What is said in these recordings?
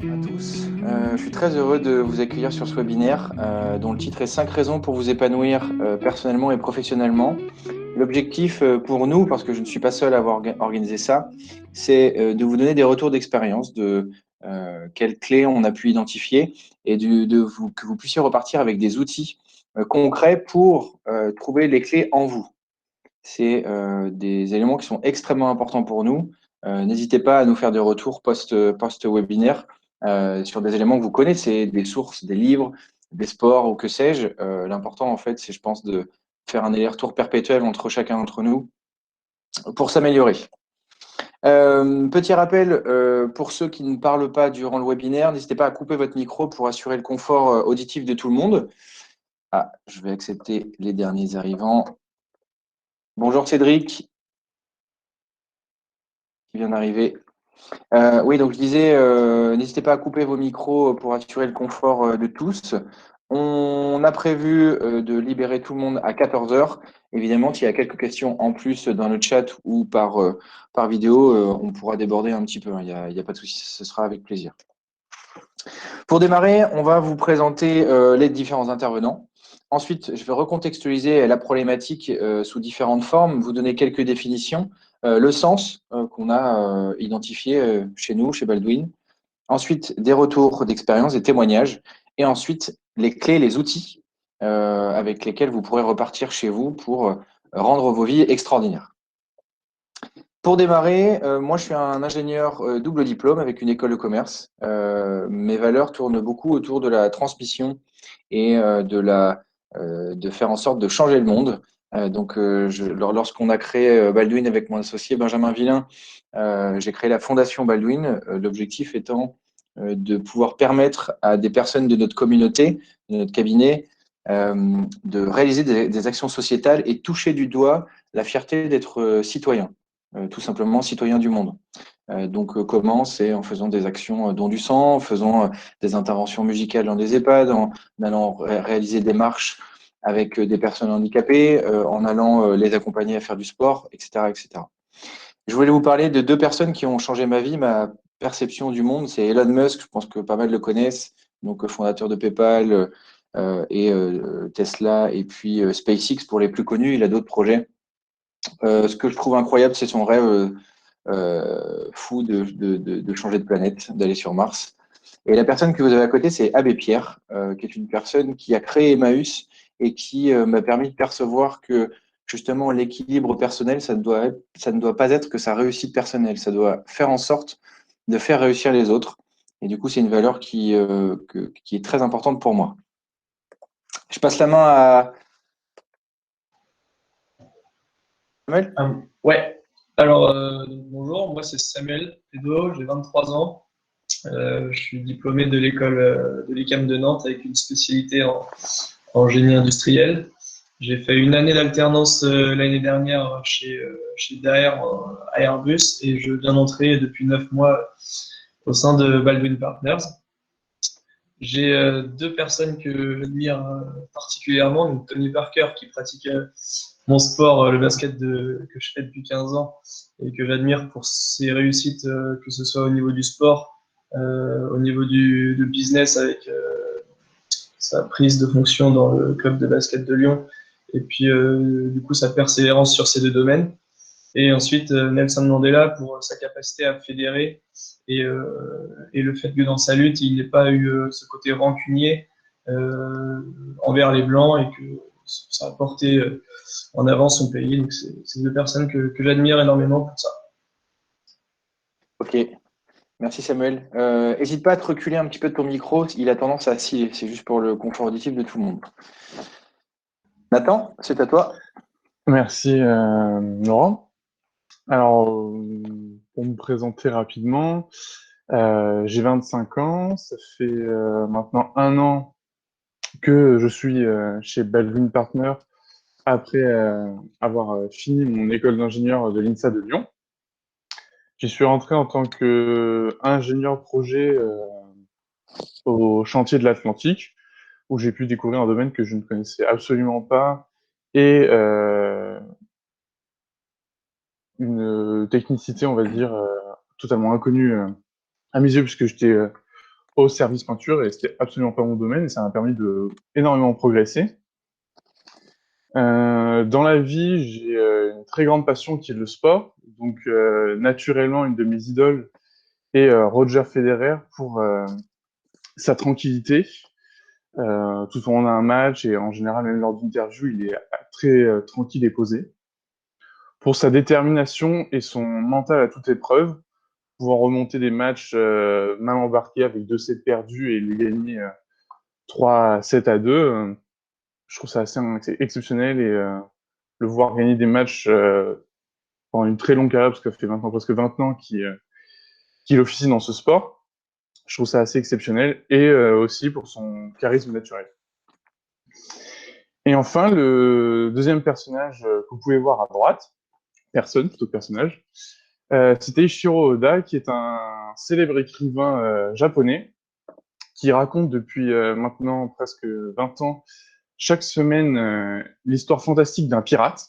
À tous. Je suis très heureux de vous accueillir sur ce webinaire dont le titre est 5 raisons pour vous épanouir personnellement et professionnellement. L'objectif pour nous, parce que je ne suis pas seul à avoir organisé ça, c'est de vous donner des retours d'expérience, de quelles clés on a pu identifier et que vous puissiez repartir avec des outils concrets pour trouver les clés en vous. C'est des éléments qui sont extrêmement importants pour nous. N'hésitez pas à nous faire des retours post-webinaire sur des éléments que vous connaissez, des sources, des livres, des sports ou que sais-je. L'important, en fait, c'est, je pense, de faire un aller-retour perpétuel entre chacun d'entre nous pour s'améliorer. Petit rappel, pour ceux qui ne parlent pas durant le webinaire, n'hésitez pas à couper votre micro pour assurer le confort auditif de tout le monde. Ah, je vais accepter les derniers arrivants. Bonjour Cédric, qui vient d'arriver. Oui, donc je disais, n'hésitez pas à couper vos micros pour assurer le confort de tous. On a prévu de libérer tout le monde à 14 heures. Évidemment, s'il y a quelques questions en plus dans le chat ou par vidéo, on pourra déborder un petit peu, hein. Il y a pas de souci, ce sera avec plaisir. Pour démarrer, on va vous présenter les différents intervenants. Ensuite, je vais recontextualiser la problématique sous différentes formes, vous donner quelques définitions, le sens qu'on a identifié chez nous, chez Baldwin. Ensuite, des retours d'expérience, des témoignages. Et ensuite, les clés, les outils avec lesquels vous pourrez repartir chez vous pour rendre vos vies extraordinaires. Pour démarrer, moi je suis un ingénieur double diplôme avec une école de commerce. Mes valeurs tournent beaucoup autour de la transmission et de faire en sorte de changer le monde. Lorsqu'on a créé Baldwin avec mon associé Benjamin Villain, j'ai créé la fondation Baldwin, l'objectif étant de pouvoir permettre à des personnes de notre communauté, de notre cabinet, de réaliser des actions sociétales et toucher du doigt la fierté d'être citoyen. Tout simplement citoyen du monde. Comment? C'est en faisant des actions don du sang, en faisant des interventions musicales dans des EHPAD, en allant réaliser des marches avec des personnes handicapées, en allant les accompagner à faire du sport, etc., etc. Je voulais vous parler de deux personnes qui ont changé ma vie, ma perception du monde. C'est Elon Musk, je pense que pas mal le connaissent, donc fondateur de PayPal et Tesla, et puis SpaceX pour les plus connus. Il a d'autres projets. Ce que je trouve incroyable, c'est son rêve fou de changer de planète, d'aller sur Mars. Et la personne que vous avez à côté, c'est Abbé Pierre, qui est une personne qui a créé Emmaüs et qui m'a permis de percevoir que justement l'équilibre personnel, ça ne doit pas être que sa réussite personnelle, ça doit faire en sorte de faire réussir les autres. Et du coup, c'est une valeur qui est très importante pour moi. Je passe la main à Samuel. Ouais. Alors, bonjour, moi c'est Samuel Pédo, j'ai 23 ans. Je suis diplômé de l'école de l'ECAM de Nantes avec une spécialité en génie industriel. J'ai fait une année d'alternance l'année dernière chez Daher à Airbus et je viens d'entrer depuis 9 mois au sein de Baldwin Partners. J'ai deux personnes que j'admire particulièrement, donc Tony Parker qui pratique mon sport, le basket que je fais depuis 15 ans et que j'admire pour ses réussites, que ce soit au niveau du sport, au niveau du business avec sa prise de fonction dans le club de basket de Lyon et puis du coup sa persévérance sur ces deux domaines. Et ensuite Nelson Mandela pour sa capacité à fédérer et le fait que dans sa lutte, il n'ait pas eu ce côté rancunier envers les Blancs et que ça a porté en avant son pays. Donc, c'est deux personnes que j'admire énormément pour ça. Ok, merci Samuel. N'hésite pas à te reculer un petit peu de ton micro, il a tendance à osciller, c'est juste pour le confort auditif de tout le monde. Nathan, c'est à toi. Merci Laurent. Alors, pour me présenter rapidement, j'ai 25 ans, ça fait maintenant 1 an que je suis chez Baldwin Partners après avoir fini mon école d'ingénieur de l'INSA de Lyon. J'y suis rentré en tant qu'ingénieur projet au chantier de l'Atlantique, où j'ai pu découvrir un domaine que je ne connaissais absolument pas et une technicité, on va dire, totalement inconnue à mes yeux, puisque j'étais au service peinture et c'était absolument pas mon domaine et ça m'a permis de énormément progresser. Dans la vie, j'ai une très grande passion qui est le sport. Donc, naturellement, une de mes idoles est Roger Federer pour sa tranquillité. Tout au long d'un match et en général, même lors d'interviews, il est très tranquille et posé. Pour sa détermination et son mental à toute épreuve, pouvoir remonter des matchs mal embarqués avec 2 sets perdus et les gagner 3-7-2, je trouve ça assez exceptionnel et le voir gagner des matchs pendant une très longue carrière, parce que ça fait maintenant presque 20 ans qu'il officie dans ce sport, je trouve ça assez exceptionnel et aussi pour son charisme naturel. Et enfin, le deuxième personnage que vous pouvez voir à droite, personne plutôt que personnage, c'était Ishiro Oda, qui est un célèbre écrivain japonais qui raconte depuis maintenant presque 20 ans chaque semaine l'histoire fantastique d'un pirate.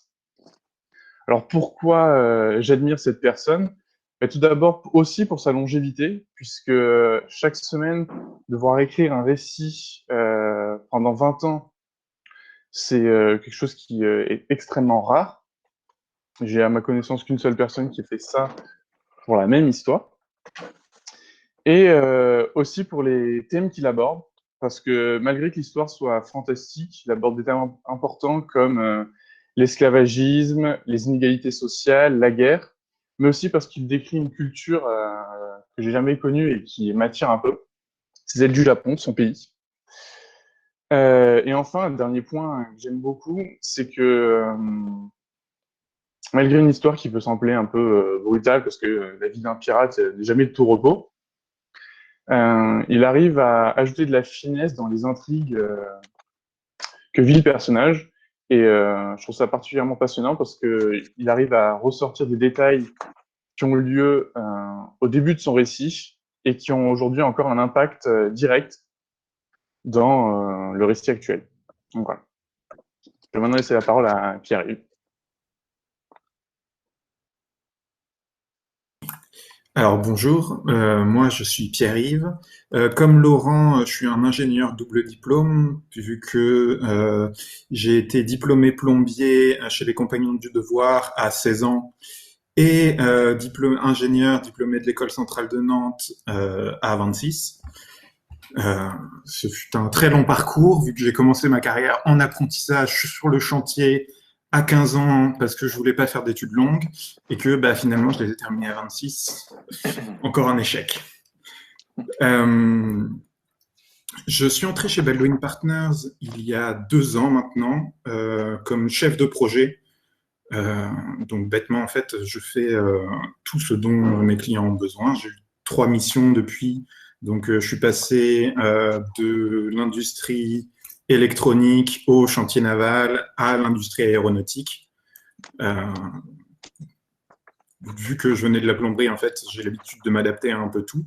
Alors pourquoi j'admire cette personne? Tout d'abord aussi pour sa longévité, puisque chaque semaine, devoir écrire un récit pendant 20 ans, c'est quelque chose qui est extrêmement rare. J'ai à ma connaissance qu'une seule personne qui a fait ça pour la même histoire. Et aussi pour les thèmes qu'il aborde, parce que malgré que l'histoire soit fantastique, il aborde des thèmes importants comme l'esclavagisme, les inégalités sociales, la guerre, mais aussi parce qu'il décrit une culture que j'ai jamais connue et qui m'attire un peu, c'est celle du Japon, son pays. Et enfin, un dernier point que j'aime beaucoup, c'est que malgré une histoire qui peut sembler un peu brutale, parce que la vie d'un pirate n'est jamais de tout repos, il arrive à ajouter de la finesse dans les intrigues que vit le personnage. Et je trouve ça particulièrement passionnant parce qu'il arrive à ressortir des détails qui ont eu lieu au début de son récit et qui ont aujourd'hui encore un impact direct dans le récit actuel. Donc voilà. Je vais maintenant laisser la parole à Pierre-Yves. Alors bonjour, moi je suis Pierre-Yves. Comme Laurent, je suis un ingénieur double diplôme, vu que j'ai été diplômé plombier chez les Compagnons du Devoir à 16 ans et ingénieur diplômé de l'École centrale de Nantes à 26. Ce fut un très long parcours, vu que j'ai commencé ma carrière en apprentissage sur le chantier à 15 ans parce que je voulais pas faire d'études longues et que finalement je les ai terminées à 26. Encore un échec. Je suis entré chez Baldwin Partners il y a 2 ans maintenant comme chef de projet. Donc bêtement, en fait, je fais tout ce dont mes clients ont besoin. J'ai eu 3 missions depuis. Donc je suis passé de l'industrie électronique au chantier naval à l'industrie aéronautique. Vu que je venais de la plomberie, en fait, j'ai l'habitude de m'adapter à un peu tout.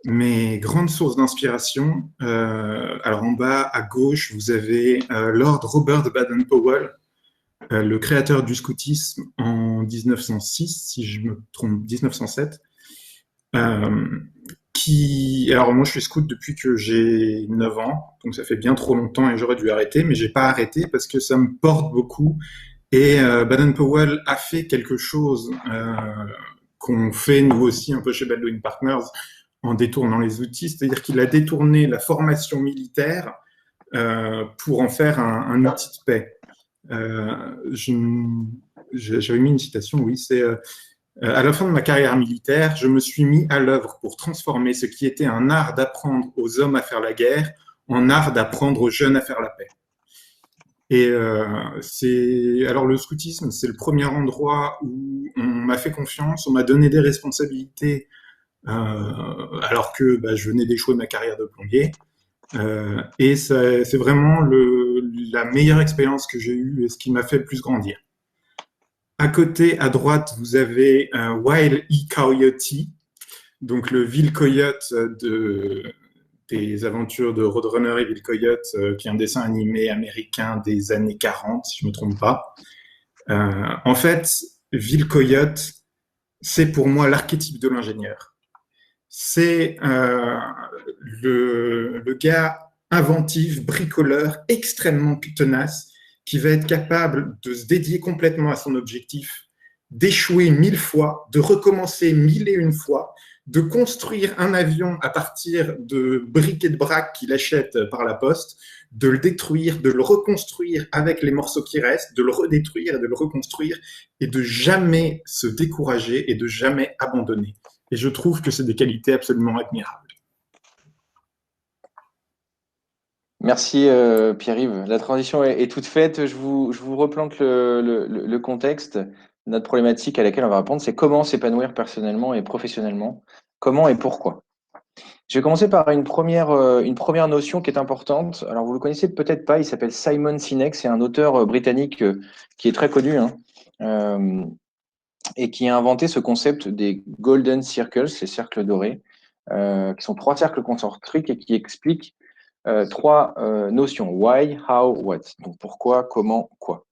Mes grandes sources d'inspiration, alors en bas à gauche, vous avez Lord Robert Baden-Powell, le créateur du scoutisme en 1906, si je me trompe, 1907. Alors moi je suis scout depuis que j'ai 9 ans, donc ça fait bien trop longtemps et j'aurais dû arrêter, mais j'ai pas arrêté parce que ça me porte beaucoup. Et Baden-Powell a fait quelque chose qu'on fait nous aussi un peu chez Baldwin Partners en détournant les outils, c'est-à-dire qu'il a détourné la formation militaire pour en faire un outil de paix. J'avais mis une citation, oui, c'est à la fin de ma carrière militaire, je me suis mis à l'œuvre pour transformer ce qui était un art d'apprendre aux hommes à faire la guerre en art d'apprendre aux jeunes à faire la paix. Et alors le scoutisme, c'est le premier endroit où on m'a fait confiance, on m'a donné des responsabilités alors que je venais d'échouer ma carrière de plombier. Et c'est vraiment la meilleure expérience que j'ai eue et ce qui m'a fait le plus grandir. À côté, à droite, vous avez Wile E. Coyote, donc le Will Coyote des aventures de Roadrunner et Will Coyote, qui est un dessin animé américain des années 40, si je ne me trompe pas. En fait, Ville-Coyote, c'est pour moi l'archétype de l'ingénieur. C'est le gars inventif, bricoleur, extrêmement tenace, qui va être capable de se dédier complètement à son objectif, d'échouer 1000 fois, de recommencer 1001 fois, de construire un avion à partir de briques et de braques qu'il achète par la poste, de le détruire, de le reconstruire avec les morceaux qui restent, de le redétruire et de le reconstruire, et de jamais se décourager et de jamais abandonner. Et je trouve que c'est des qualités absolument admirables. Merci Pierre-Yves. La transition est toute faite. Je vous replante le contexte. Notre problématique à laquelle on va répondre, c'est comment s'épanouir personnellement et professionnellement. Comment et pourquoi. Je vais commencer par une première notion qui est importante. Alors, vous le connaissez peut-être pas, il s'appelle Simon Sinek, c'est un auteur britannique qui est très connu, hein, et qui a inventé ce concept des Golden Circles, ces cercles dorés, qui sont 3 cercles concentriques et qui expliquent 3 notions, why, how, what. Donc, pourquoi, comment, quoi.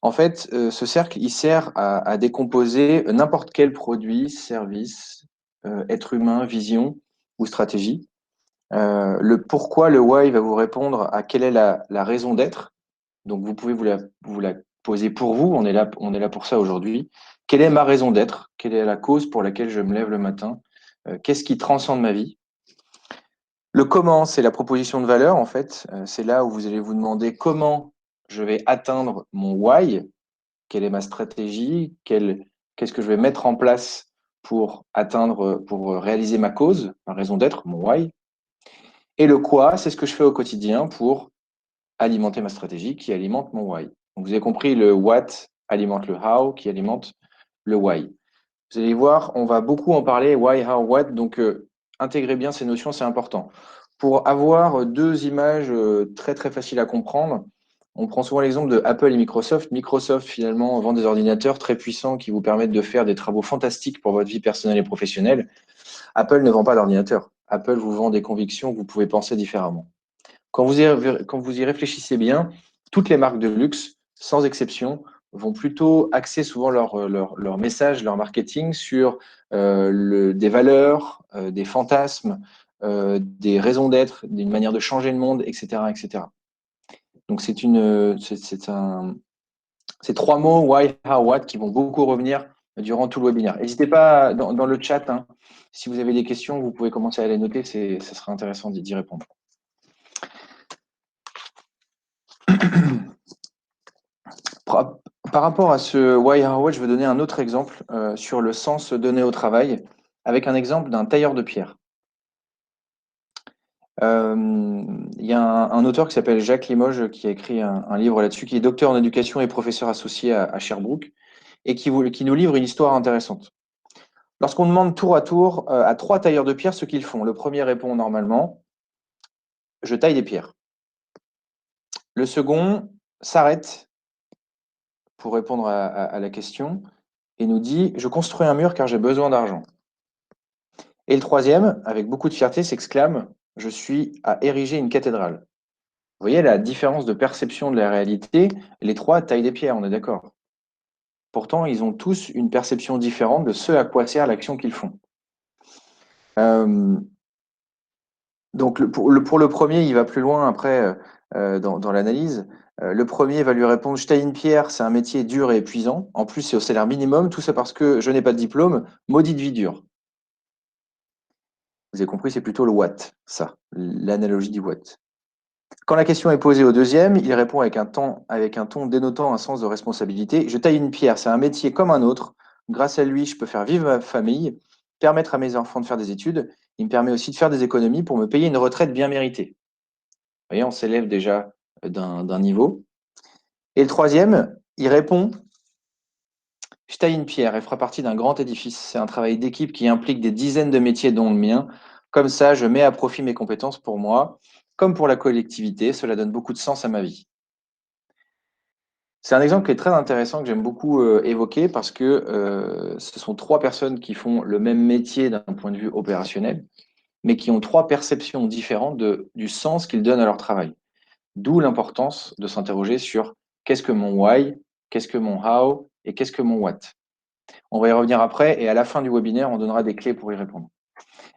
En fait, ce cercle, il sert à décomposer n'importe quel produit, service, être humain, vision ou stratégie. Le pourquoi, le why va vous répondre à quelle est la raison d'être. Donc, vous pouvez vous la poser pour vous. On est là pour ça aujourd'hui. Quelle est ma raison d'être? Quelle est la cause pour laquelle je me lève le matin? Qu'est-ce qui transcende ma vie? Le comment, c'est la proposition de valeur, en fait. C'est là où vous allez vous demander comment je vais atteindre mon why, quelle est ma stratégie, qu'est-ce que je vais mettre en place pour réaliser ma cause, ma raison d'être, mon why. Et le quoi, c'est ce que je fais au quotidien pour alimenter ma stratégie qui alimente mon why. Donc vous avez compris, le what alimente le how qui alimente le why. Vous allez voir, on va beaucoup en parler, why, how, what, donc intégrez bien ces notions, c'est important. Pour avoir 2 images très très faciles à comprendre, on prend souvent l'exemple de Apple et Microsoft. Microsoft, finalement, vend des ordinateurs très puissants qui vous permettent de faire des travaux fantastiques pour votre vie personnelle et professionnelle. Apple ne vend pas d'ordinateur. Apple vous vend des convictions que vous pouvez penser différemment. Quand vous y réfléchissez bien, toutes les marques de luxe, sans exception, vont plutôt axer souvent leur message, leur marketing sur des valeurs, des fantasmes, des raisons d'être, d'une manière de changer le monde, etc., etc. Donc c'est 3 mots, why, how, what, qui vont beaucoup revenir durant tout le webinaire. N'hésitez pas dans le chat, hein, si vous avez des questions, vous pouvez commencer à les noter, ça sera intéressant d'y répondre. Par rapport à ce why, how, what, je vais donner un autre exemple sur le sens donné au travail, avec un exemple d'un tailleur de pierre. Il y a un auteur qui s'appelle Jacques Limoges qui a écrit un livre là-dessus, qui est docteur en éducation et professeur associé à Sherbrooke, et qui nous livre une histoire intéressante. Lorsqu'on demande tour à tour à 3 tailleurs de pierre ce qu'ils font, le premier répond normalement « je taille des pierres ». Le second s'arrête pour répondre à la question et nous dit « je construis un mur car j'ai besoin d'argent ». Et le troisième, avec beaucoup de fierté, s'exclame « je suis à ériger une cathédrale ». Vous voyez la différence de perception de la réalité? Les 3 taillent des pierres, on est d'accord. Pourtant, ils ont tous une perception différente de ce à quoi sert l'action qu'ils font. Donc, pour le premier, il va plus loin après dans l'analyse. Le premier va lui répondre « je taille une pierre, c'est un métier dur et épuisant. En plus, c'est au salaire minimum, tout ça parce que je n'ai pas de diplôme. Maudite vie dure. » Vous avez compris, c'est plutôt le what, ça, l'analogie du what. Quand la question est posée au deuxième, il répond avec un ton dénotant un sens de responsabilité. « Je taille une pierre, c'est un métier comme un autre. Grâce à lui, je peux faire vivre ma famille, permettre à mes enfants de faire des études. Il me permet aussi de faire des économies pour me payer une retraite bien méritée. » Vous voyez, on s'élève déjà d'un niveau. Et le troisième, il répond « Je taille une pierre, elle fera partie d'un grand édifice. C'est un travail d'équipe qui implique des dizaines de métiers dont le mien. Comme ça, je mets à profit mes compétences pour moi. Comme pour la collectivité, cela donne beaucoup de sens à ma vie. » C'est un exemple qui est très intéressant, que j'aime beaucoup évoquer parce que ce sont 3 personnes qui font le même métier d'un point de vue opérationnel, mais qui ont 3 perceptions différentes du sens qu'ils donnent à leur travail. D'où l'importance de s'interroger sur qu'est-ce que mon why, qu'est-ce que mon how et qu'est-ce que mon what. On va y revenir après et à la fin du webinaire, on donnera des clés pour y répondre.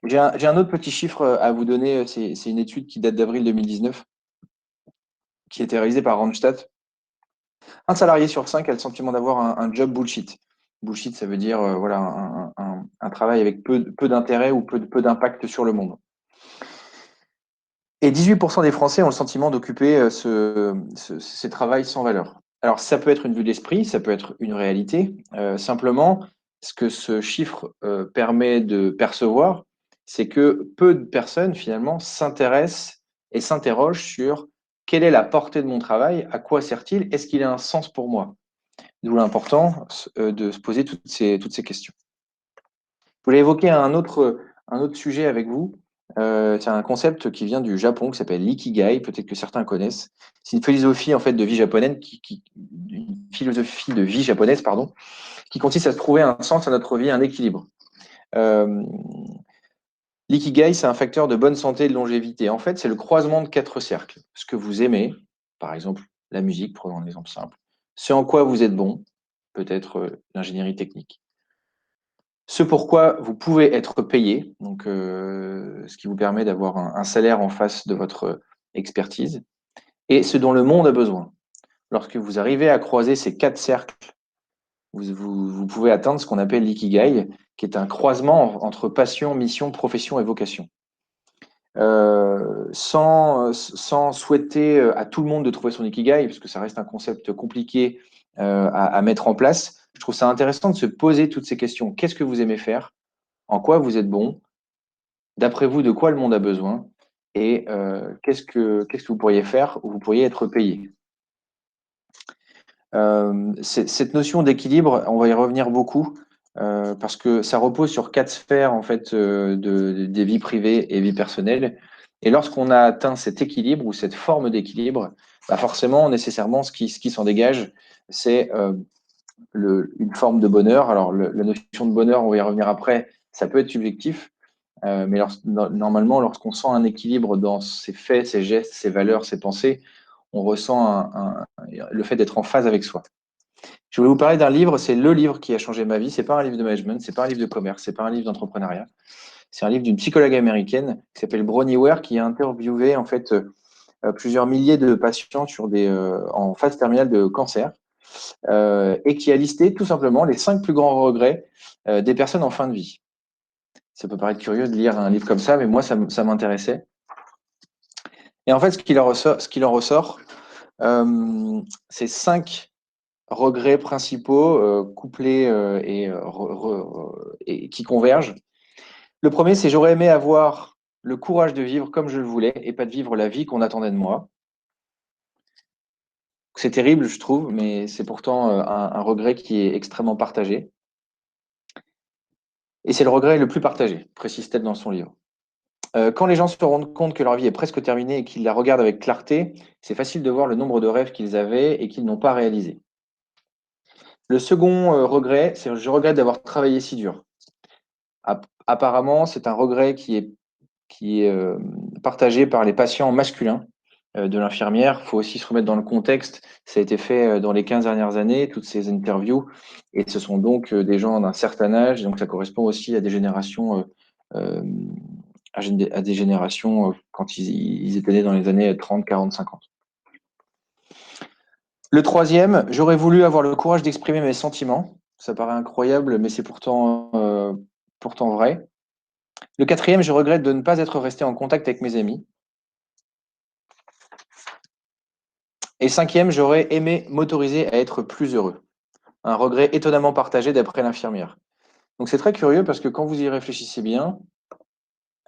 J'ai un autre petit chiffre à vous donner. C'est une étude qui date d'avril 2019, qui a été réalisée par Randstad. Un salarié sur 5 a le sentiment d'avoir un job bullshit. Bullshit, ça veut dire voilà, un travail avec peu d'intérêt ou peu d'impact sur le monde. Et 18% des Français ont le sentiment d'occuper ces travails sans valeur. Alors, ça peut être une vue d'esprit, ça peut être une réalité. Simplement, ce que ce chiffre permet de percevoir, c'est que peu de personnes, finalement, s'intéressent et s'interrogent sur quelle est la portée de mon travail, à quoi sert-il, est-ce qu'il a un sens pour moi? D'où l'importance de se poser toutes ces questions. Je voulais évoquer un autre sujet avec vous. C'est un concept qui vient du Japon, qui s'appelle l'ikigai, peut-être que certains connaissent. C'est une philosophie en fait de vie japonaise, une philosophie de vie japonaise, pardon, qui consiste à trouver un sens à notre vie, un équilibre. L'ikigai, c'est un facteur de bonne santé et de longévité. En fait, c'est le croisement de 4 cercles. Ce que vous aimez, par exemple la musique, prenons un exemple simple. Ce en quoi vous êtes bon, peut-être l'ingénierie technique. Ce pourquoi vous pouvez être payé, donc ce qui vous permet d'avoir un salaire en face de votre expertise, et ce dont le monde a besoin. Lorsque vous arrivez à croiser ces 4 cercles, vous pouvez atteindre ce qu'on appelle l'ikigai, qui est un croisement entre passion, mission, profession et vocation. Sans souhaiter à tout le monde de trouver son ikigai, parce que ça reste un concept compliqué à mettre en place, je trouve ça intéressant de se poser toutes ces questions. Qu'est-ce que vous aimez faire? En quoi vous êtes bon? D'après vous, de quoi le monde a besoin? Et qu'est-ce que vous pourriez faire où vous pourriez être payé? Cette notion d'équilibre, on va y revenir beaucoup parce que ça repose sur 4 sphères en fait des vies privées et vie personnelle. Et lorsqu'on a atteint cet équilibre ou cette forme d'équilibre, bah forcément, nécessairement, ce qui s'en dégage, c'est une forme de bonheur. Alors, la notion de bonheur, on va y revenir après, ça peut être subjectif, mais normalement, lorsqu'on sent un équilibre dans ses faits, ses gestes, ses valeurs, ses pensées, on ressent le fait d'être en phase avec soi. Je voulais vous parler d'un livre, c'est le livre qui a changé ma vie. C'est pas un livre de management, c'est pas un livre de commerce, c'est pas un livre d'entrepreneuriat. C'est un livre d'une psychologue américaine qui s'appelle Bronnie Ware, qui a interviewé en fait plusieurs milliers de patients en phase terminale de cancer et qui a listé tout simplement les 5 plus grands regrets des personnes en fin de vie. Ça peut paraître curieux de lire un livre comme ça, mais moi ça m'intéressait. Et en fait, ce qu'il en ressort, c'est 5 regrets principaux couplés et qui convergent. Le premier, c'est j'aurais aimé avoir le courage de vivre comme je le voulais et pas de vivre la vie qu'on attendait de moi. C'est terrible, je trouve, mais c'est pourtant un regret qui est extrêmement partagé. Et c'est le regret le plus partagé, précise-t-elle dans son livre. Quand les gens se rendent compte que leur vie est presque terminée et qu'ils la regardent avec clarté, c'est facile de voir le nombre de rêves qu'ils avaient et qu'ils n'ont pas réalisés. Le second regret, c'est je regrette d'avoir travaillé si dur. Apparemment, c'est un regret qui est partagé par les patients masculins de l'infirmière. Il faut aussi se remettre dans le contexte. Ça a été fait dans les 15 dernières années, toutes ces interviews. Et ce sont donc des gens d'un certain âge. Donc, ça correspond aussi à des générations, quand ils étaient nés dans les années 30, 40, 50. Le troisième, j'aurais voulu avoir le courage d'exprimer mes sentiments. Ça paraît incroyable, mais c'est pourtant vrai. Le quatrième, je regrette de ne pas être resté en contact avec mes amis. Et cinquième, j'aurais aimé m'autoriser à être plus heureux. Un regret étonnamment partagé d'après l'infirmière. Donc c'est très curieux parce que quand vous y réfléchissez bien,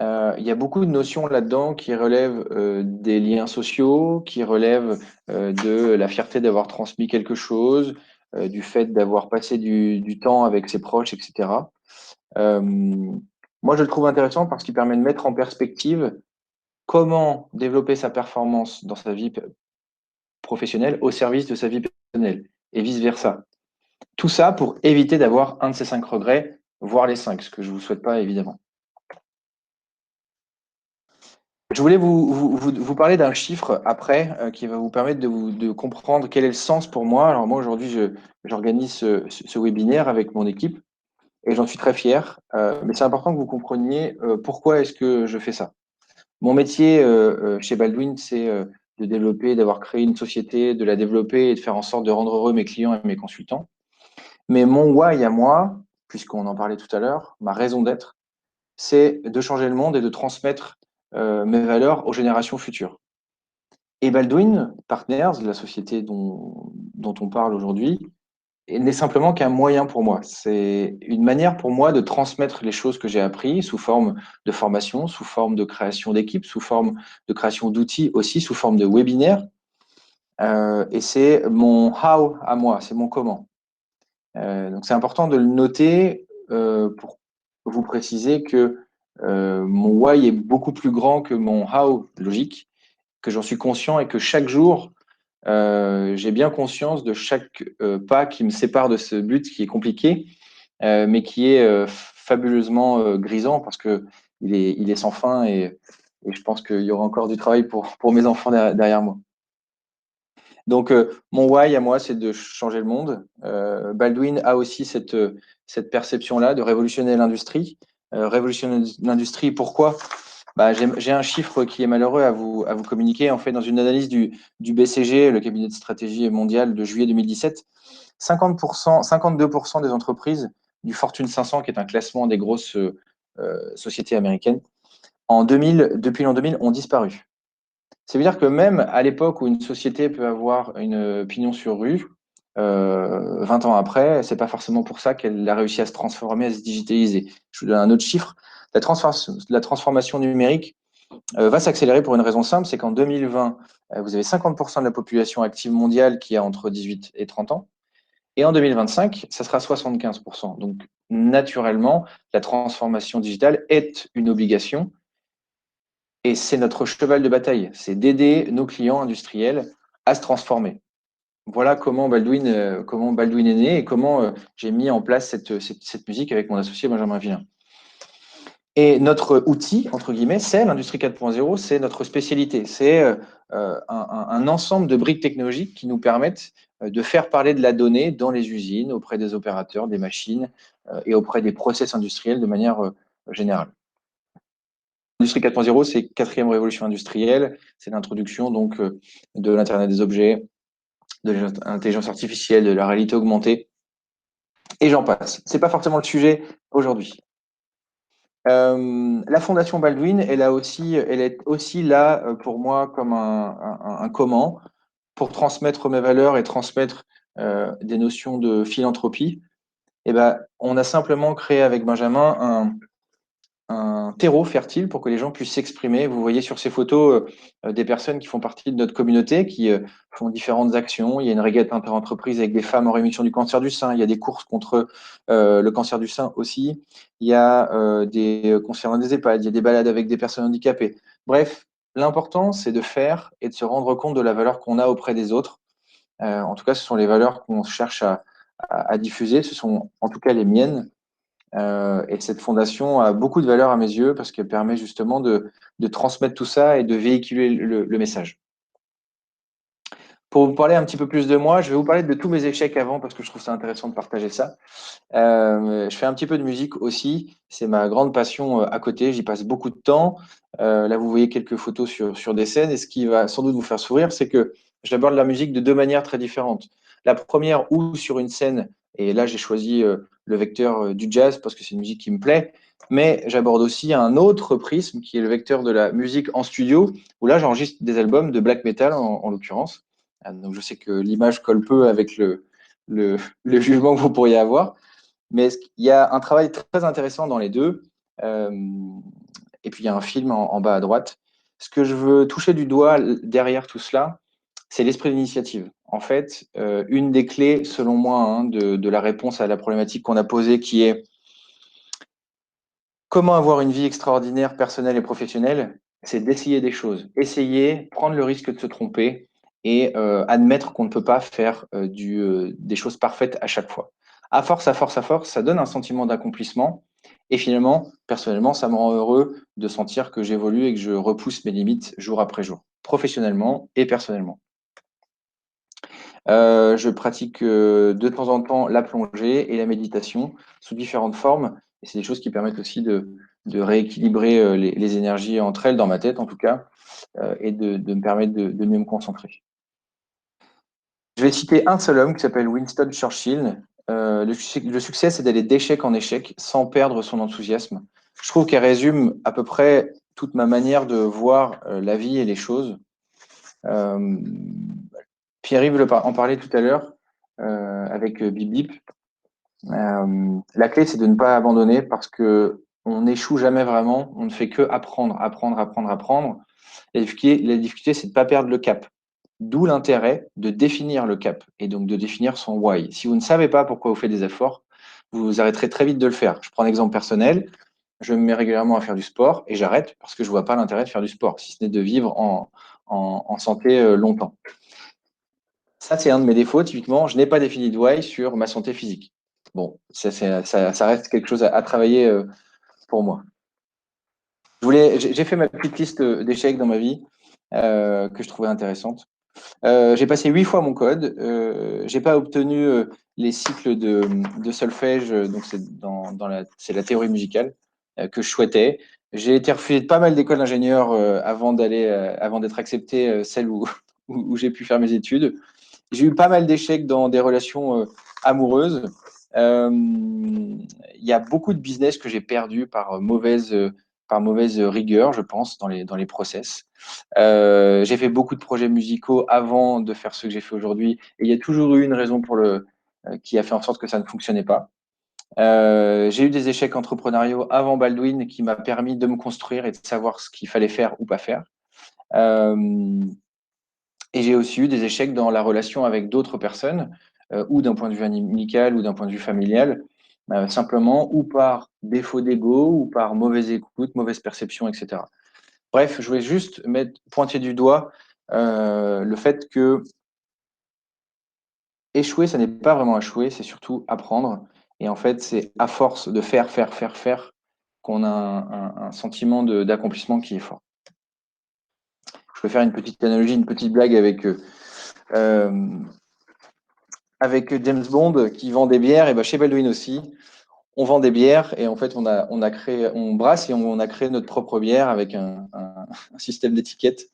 il y a beaucoup de notions là-dedans qui relèvent des liens sociaux, qui relèvent de la fierté d'avoir transmis quelque chose, du fait d'avoir passé du temps avec ses proches, etc. Moi, je le trouve intéressant parce qu'il permet de mettre en perspective comment développer sa performance dans sa vie professionnelle au service de sa vie personnelle et vice-versa. Tout ça pour éviter d'avoir un de ces 5 regrets, voire les 5, ce que je ne vous souhaite pas évidemment. Je voulais vous parler d'un chiffre après qui va vous permettre de comprendre quel est le sens pour moi. Alors moi, aujourd'hui, j'organise ce webinaire avec mon équipe et j'en suis très fier. Mais c'est important que vous compreniez pourquoi est-ce que je fais ça. Mon métier chez Baldwin, c'est de développer, d'avoir créé une société, de la développer et de faire en sorte de rendre heureux mes clients et mes consultants. Mais mon why à moi, puisqu'on en parlait tout à l'heure, ma raison d'être, c'est de changer le monde et de transmettre mes valeurs aux générations futures. Et Baldwin Partners, la société dont on parle aujourd'hui, n'est simplement qu'un moyen pour moi. C'est une manière pour moi de transmettre les choses que j'ai apprises sous forme de formation, sous forme de création d'équipes, sous forme de création d'outils aussi, sous forme de webinaires. Et c'est mon how à moi, c'est mon comment. Donc c'est important de le noter pour vous préciser que mon why est beaucoup plus grand que mon how logique, que j'en suis conscient et que chaque jour, j'ai bien conscience de chaque pas qui me sépare de ce but qui est compliqué, mais qui est fabuleusement grisant parce que il est sans fin et je pense qu'il y aura encore du travail pour mes enfants derrière moi. Donc, mon why à moi, c'est de changer le monde. Baldwin a aussi cette perception-là de révolutionner l'industrie. Révolutionner l'industrie, pourquoi? Bah, j'ai un chiffre qui est malheureux à vous communiquer. En fait, dans une analyse du BCG, le cabinet de stratégie mondiale de juillet 2017, 50%, 52% des entreprises du Fortune 500, qui est un classement des grosses sociétés américaines, depuis l'an 2000, ont disparu. Ça veut dire que même à l'époque où une société peut avoir une pignon sur rue, 20 ans après, c'est pas forcément pour ça qu'elle a réussi à se transformer, à se digitaliser. Je vous donne un autre chiffre. La transformation numérique va s'accélérer pour une raison simple, c'est qu'en 2020, vous avez 50% de la population active mondiale qui a entre 18 et 30 ans. Et en 2025, ça sera 75%. Donc, naturellement, la transformation digitale est une obligation et c'est notre cheval de bataille. C'est d'aider nos clients industriels à se transformer. Voilà comment Baldwin est né et comment j'ai mis en place cette musique avec mon associé Benjamin Villain. Et notre outil, entre guillemets, c'est l'industrie 4.0, c'est notre spécialité. C'est un ensemble de briques technologiques qui nous permettent de faire parler de la donnée dans les usines, auprès des opérateurs, des machines et auprès des process industriels de manière générale. L'industrie 4.0, c'est quatrième révolution industrielle, c'est l'introduction donc de l'Internet des objets, de l'intelligence artificielle, de la réalité augmentée, et j'en passe. C'est pas forcément le sujet aujourd'hui. La Fondation Baldwin, elle est aussi là pour moi comme un comment pour transmettre mes valeurs et transmettre des notions de philanthropie. Et ben, on a simplement créé avec Benjamin un terreau fertile pour que les gens puissent s'exprimer. Vous voyez sur ces photos des personnes qui font partie de notre communauté, qui font différentes actions. Il y a une régate interentreprises avec des femmes en rémission du cancer du sein. Il y a des courses contre le cancer du sein aussi. Il y a des concernant des EHPAD. Il y a des balades avec des personnes handicapées. Bref, l'important, c'est de faire et de se rendre compte de la valeur qu'on a auprès des autres. En tout cas, ce sont les valeurs qu'on cherche à diffuser. Ce sont en tout cas les miennes. Et cette fondation a beaucoup de valeur à mes yeux parce qu'elle permet justement de transmettre tout ça et de véhiculer le message. Pour vous parler un petit peu plus de moi, je vais vous parler de tous mes échecs avant parce que je trouve ça intéressant de partager ça. Je fais un petit peu de musique aussi, c'est ma grande passion à côté, j'y passe beaucoup de temps. Là, vous voyez quelques photos sur des scènes et ce qui va sans doute vous faire sourire, c'est que j'aborde la musique de deux manières très différentes. La première, ou sur une scène, et là j'ai choisi le vecteur du jazz parce que c'est une musique qui me plaît, mais j'aborde aussi un autre prisme qui est le vecteur de la musique en studio, où là j'enregistre des albums de black metal en l'occurrence. Donc je sais que l'image colle peu avec le jugement que vous pourriez avoir. Mais il y a un travail très intéressant dans les deux. Et puis, il y a un film en bas à droite. Ce que je veux toucher du doigt derrière tout cela, c'est l'esprit d'initiative. En fait, une des clés, selon moi, hein, de la réponse à la problématique qu'on a posée, qui est comment avoir une vie extraordinaire, personnelle et professionnelle, c'est d'essayer des choses. Essayer, prendre le risque de se tromper et admettre qu'on ne peut pas faire des choses parfaites à chaque fois. À force, ça donne un sentiment d'accomplissement Et finalement, personnellement, ça me rend heureux de sentir que j'évolue et que je repousse mes limites jour après jour, professionnellement et personnellement. Je pratique de temps en temps la plongée et la méditation sous différentes formes. Et c'est des choses qui permettent aussi de rééquilibrer les énergies entre elles, dans ma tête en tout cas, et de me permettre de mieux me concentrer. Je vais citer un seul homme qui s'appelle Winston Churchill. Le succès, c'est d'aller d'échec en échec sans perdre son enthousiasme. Je trouve qu'elle résume à peu près toute ma manière de voir la vie et les choses. Pierre-Yves en parlait tout à l'heure avec Bip Bip. La clé, c'est de ne pas abandonner parce que on n'échoue jamais vraiment. On ne fait que apprendre, apprendre, apprendre, apprendre. La difficulté, c'est de ne pas perdre le cap. D'où l'intérêt de définir le cap et donc de définir son why. Si vous ne savez pas pourquoi vous faites des efforts, vous arrêterez très vite de le faire. Je prends un exemple personnel. Je me mets régulièrement à faire du sport et j'arrête parce que je ne vois pas l'intérêt de faire du sport, si ce n'est de vivre en santé longtemps. Ça, c'est un de mes défauts. Typiquement, je n'ai pas défini de why sur ma santé physique. Bon, ça reste quelque chose à travailler pour moi. J'ai fait ma petite liste d'échecs dans ma vie que je trouvais intéressante. J'ai passé 8 fois mon code. J'ai pas obtenu les cycles de solfège, donc c'est la théorie musicale que je souhaitais. J'ai été refusé de pas mal d'écoles d'ingénieurs avant d'être accepté celle où j'ai pu faire mes études. J'ai eu pas mal d'échecs dans des relations amoureuses. Il y a beaucoup de business que j'ai perdu par mauvaise rigueur, je pense, dans les process. J'ai fait beaucoup de projets musicaux avant de faire ce que j'ai fait aujourd'hui, et il y a toujours eu une raison qui a fait en sorte que ça ne fonctionnait pas. J'ai eu des échecs entrepreneuriaux avant Baldwin qui m'a permis de me construire et de savoir ce qu'il fallait faire ou pas faire. Et j'ai aussi eu des échecs dans la relation avec d'autres personnes, ou d'un point de vue amical ou d'un point de vue familial, simplement, ou par défaut d'ego, ou par mauvaise écoute, mauvaise perception, etc. Bref, je voulais juste pointer du doigt le fait que échouer, ça n'est pas vraiment échouer, c'est surtout apprendre. Et en fait, c'est à force de faire qu'on a un sentiment d'accomplissement qui est fort. Je peux faire une petite analogie, une petite blague avec James Bond qui vend des bières, et ben chez Baldwin aussi, on vend des bières et en fait on brasse et on a créé notre propre bière avec un système d'étiquette.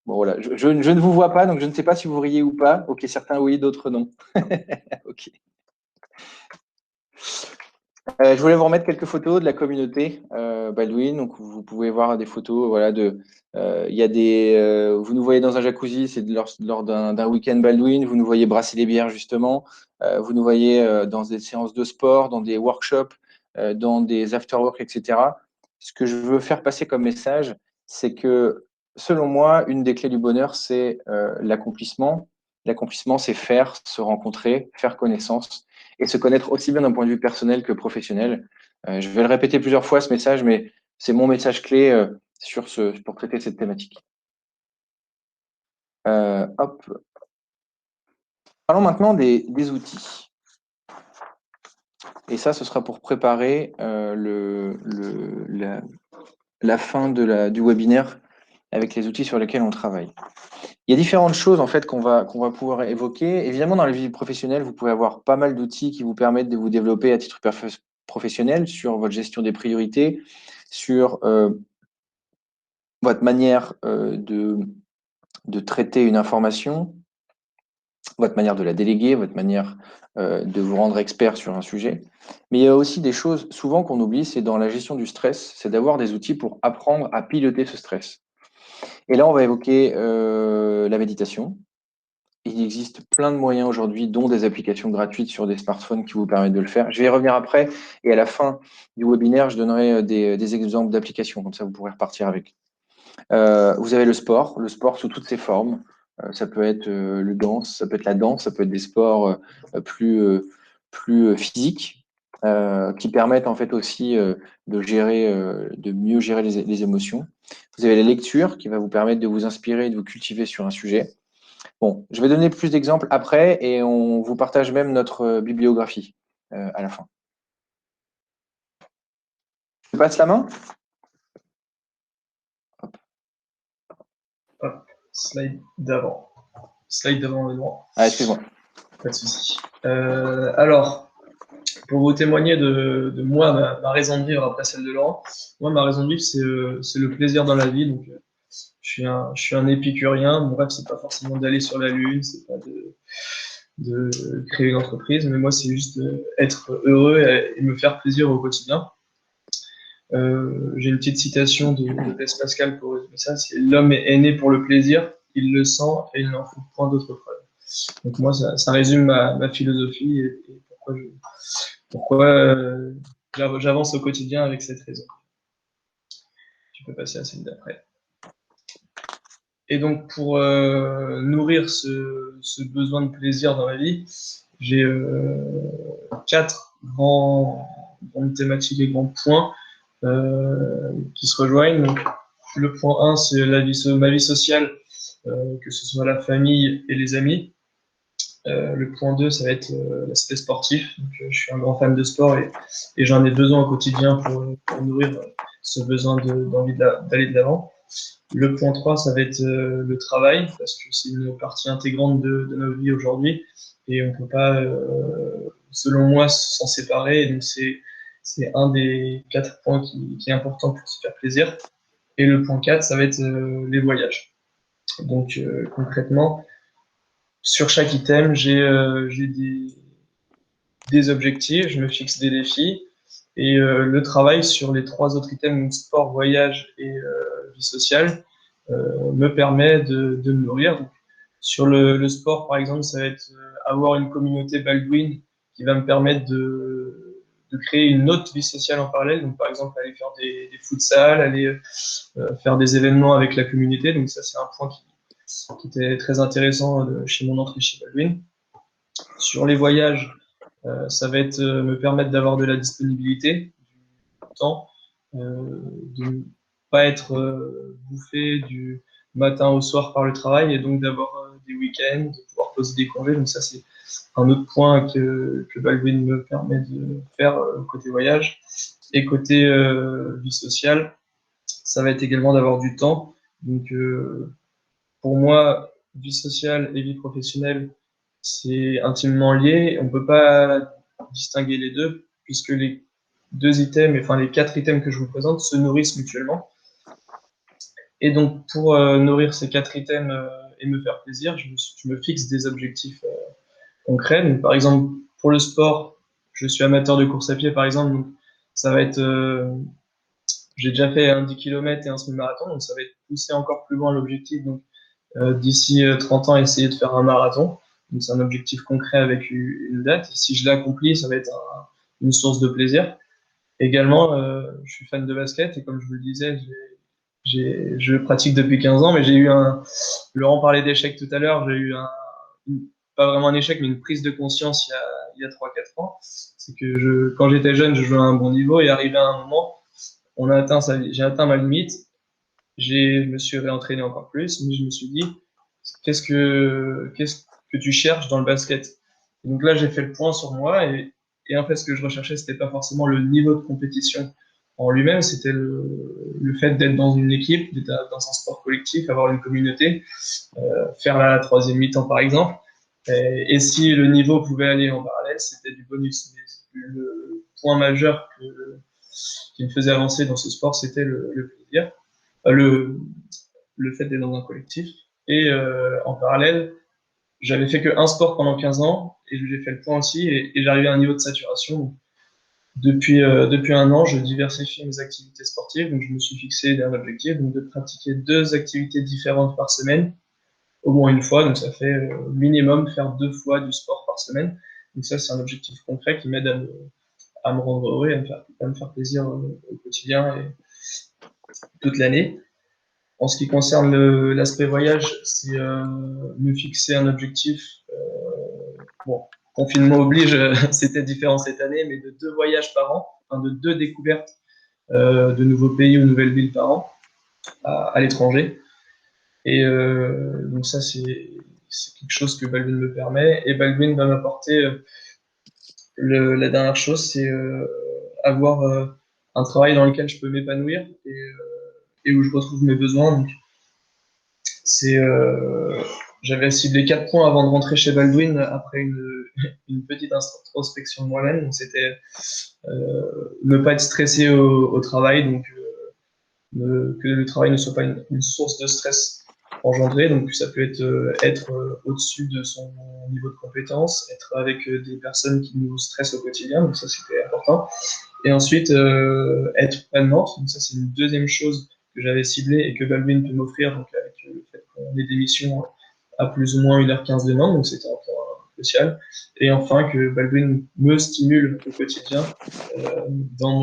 Bon voilà, je ne vous vois pas, donc je ne sais pas si vous riez ou pas. Ok, certains oui, d'autres non. Ok. Je voulais vous remettre quelques photos de la communauté Baldwin. Donc vous pouvez voir des photos, voilà, il y a vous nous voyez dans un jacuzzi, c'est lors d'un week-end Baldwin. Vous nous voyez brasser des bières justement. Vous nous voyez dans des séances de sport, dans des workshops, dans des after-work, etc. Ce que je veux faire passer comme message, c'est que selon moi, une des clés du bonheur, c'est l'accomplissement. L'accomplissement, c'est faire, se rencontrer, faire connaissance et se connaître aussi bien d'un point de vue personnel que professionnel. Je vais le répéter plusieurs fois, ce message, mais c'est mon message clé pour traiter cette thématique. Hop. Parlons maintenant des outils. Et ça, ce sera pour préparer la fin du webinaire avec les outils sur lesquels on travaille. Il y a différentes choses en fait qu'on va pouvoir évoquer. Évidemment, dans la vie professionnelle, vous pouvez avoir pas mal d'outils qui vous permettent de vous développer à titre professionnel sur votre gestion des priorités, sur votre manière de traiter une information, votre manière de la déléguer, votre manière de vous rendre expert sur un sujet. Mais il y a aussi des choses souvent qu'on oublie, c'est dans la gestion du stress, c'est d'avoir des outils pour apprendre à piloter ce stress. Et là, on va évoquer la méditation. Il existe plein de moyens aujourd'hui, dont des applications gratuites sur des smartphones qui vous permettent de le faire. Je vais y revenir après et à la fin du webinaire, je donnerai des exemples d'applications, comme ça vous pourrez repartir avec. Vous avez le sport sous toutes ses formes. Ça peut être le danse, ça peut être la danse, ça peut être des sports plus physiques qui permettent en fait aussi de mieux gérer les émotions. Vous avez la lecture qui va vous permettre de vous inspirer et de vous cultiver sur un sujet. Bon, je vais donner plus d'exemples après et on vous partage même notre bibliographie à la fin. passe la main. Hop, slide d'avant. Slide d'avant le droit. Ah, excuse-moi. Pas de souci. Alors, pour vous témoigner de moi, ma raison de vivre après celle de Laurent, moi, ma raison de vivre, c'est le plaisir dans la vie. Donc, je suis un épicurien. Mon rêve, c'est pas forcément d'aller sur la Lune, c'est pas de créer une entreprise, mais moi, c'est juste être heureux et me faire plaisir au quotidien. J'ai une petite citation de Blaise Pascal pour résumer ça, c'est l'homme est né pour le plaisir, il le sent et il n'en faut point d'autre preuve. Donc moi, ça résume ma philosophie et pourquoi j'avance au quotidien avec cette raison. Tu peux passer à celle d'après. Et donc pour nourrir ce besoin de plaisir dans la vie, j'ai 4 grandes thématiques et grands points qui se rejoignent. Donc, le point 1, c'est ma vie sociale, que ce soit la famille et les amis. Le point 2, ça va être l'aspect sportif. Donc, je suis un grand fan de sport et j'en ai besoin au quotidien pour nourrir ce besoin d'envie d'aller de l'avant. Le point 3, ça va être le travail, parce que c'est une partie intégrante de nos vies aujourd'hui et on ne peut pas, selon moi, s'en séparer. Donc, c'est un des 4 points qui est important pour se faire plaisir. Et le point 4, ça va être les voyages. Donc, concrètement, sur chaque item, j'ai des objectifs, je me fixe des défis. Et le travail sur les 3 autres items, donc sport, voyage et vie sociale, me permet de me nourrir. Donc, sur le sport, par exemple, ça va être avoir une communauté Baldwin qui va me permettre de créer une autre vie sociale en parallèle. Donc, par exemple, aller faire des futsal, aller faire des événements avec la communauté. Donc, ça, c'est un point qui était très intéressant chez mon entrée chez Baldwin. Sur les voyages, ça va être me permettre d'avoir de la disponibilité, du temps, de ne pas être bouffé du matin au soir par le travail et donc d'avoir des week-ends, de pouvoir poser des congés. Donc ça, c'est un autre point que Baldwin me permet de faire côté voyage. Et côté vie sociale, ça va être également d'avoir du temps. Donc pour moi, vie sociale et vie professionnelle, c'est intimement lié. On ne peut pas distinguer les deux puisque les 2 items, enfin les 4 items que je vous présente se nourrissent mutuellement. Et donc pour nourrir ces 4 items et me faire plaisir, je me fixe des objectifs concrets. Donc, par exemple, pour le sport, je suis amateur de course à pied par exemple, donc ça va être j'ai déjà fait un 10 km et un semi-marathon, donc ça va être pousser encore plus loin l'objectif. Donc d'ici 30 ans, essayer de faire un marathon. Donc c'est un objectif concret avec une date. Et si je l'accomplis, ça va être une source de plaisir. Également, je suis fan de basket et comme je vous le disais, je pratique depuis 15 ans, mais j'ai eu Laurent parlait d'échec tout à l'heure, j'ai eu pas vraiment un échec, mais une prise de conscience il y a 3-4 ans. C'est que quand j'étais jeune, je jouais à un bon niveau et arrivé à un moment, j'ai atteint ma limite. Je me suis réentraîné encore plus, mais je me suis dit, qu'est-ce que tu cherches dans le basket? Et donc là, j'ai fait le point sur moi et en fait, ce que je recherchais, c'était pas forcément le niveau de compétition en lui-même, c'était le fait d'être dans une équipe, d'être dans un sport collectif, avoir une communauté, faire la 3e mi-temps par exemple. Et si le niveau pouvait aller en parallèle, c'était du bonus. Mais le point majeur qui me faisait avancer dans ce sport, c'était le plaisir, le fait d'être dans un collectif. Et en parallèle, j'avais fait que un sport pendant 15 ans et j'ai fait le point aussi et j'arrivais à un niveau de saturation. Depuis 1 an, je diversifie mes activités sportives, donc je me suis fixé un objectif donc de pratiquer 2 activités différentes par semaine, au moins une fois, donc ça fait minimum faire 2 fois du sport par semaine. Donc ça, c'est un objectif concret qui m'aide à me rendre heureux et à me faire plaisir au quotidien et toute l'année. En ce qui concerne l'aspect voyage, c'est me fixer un objectif. Bon, confinement oblige, c'était différent cette année, mais de 2 voyages par an, enfin de 2 découvertes de nouveaux pays ou nouvelles villes par an à l'étranger. Et donc ça, c'est quelque chose que Baldwin me permet. Et Baldwin va m'apporter la dernière chose, c'est avoir un travail dans lequel je peux m'épanouir et où je retrouve mes besoins. Donc, c'est, j'avais ciblé 4 points avant de rentrer chez Baldwin après une petite introspection de moi-même. Donc, c'était ne pas être stressé au travail, donc que le travail ne soit pas une source de stress engendré. Donc, ça peut être au-dessus de son niveau de compétence, être avec des personnes qui nous stressent au quotidien. Donc, ça, c'était important. Et ensuite, être près de Nantes. Donc, ça, c'est une deuxième chose que j'avais ciblée et que Baldwin peut m'offrir. Donc, avec le fait qu'on ait des missions à plus ou moins 1h15 de Nantes. Donc, c'était un point crucial. Et enfin, que Baldwin me stimule au quotidien dans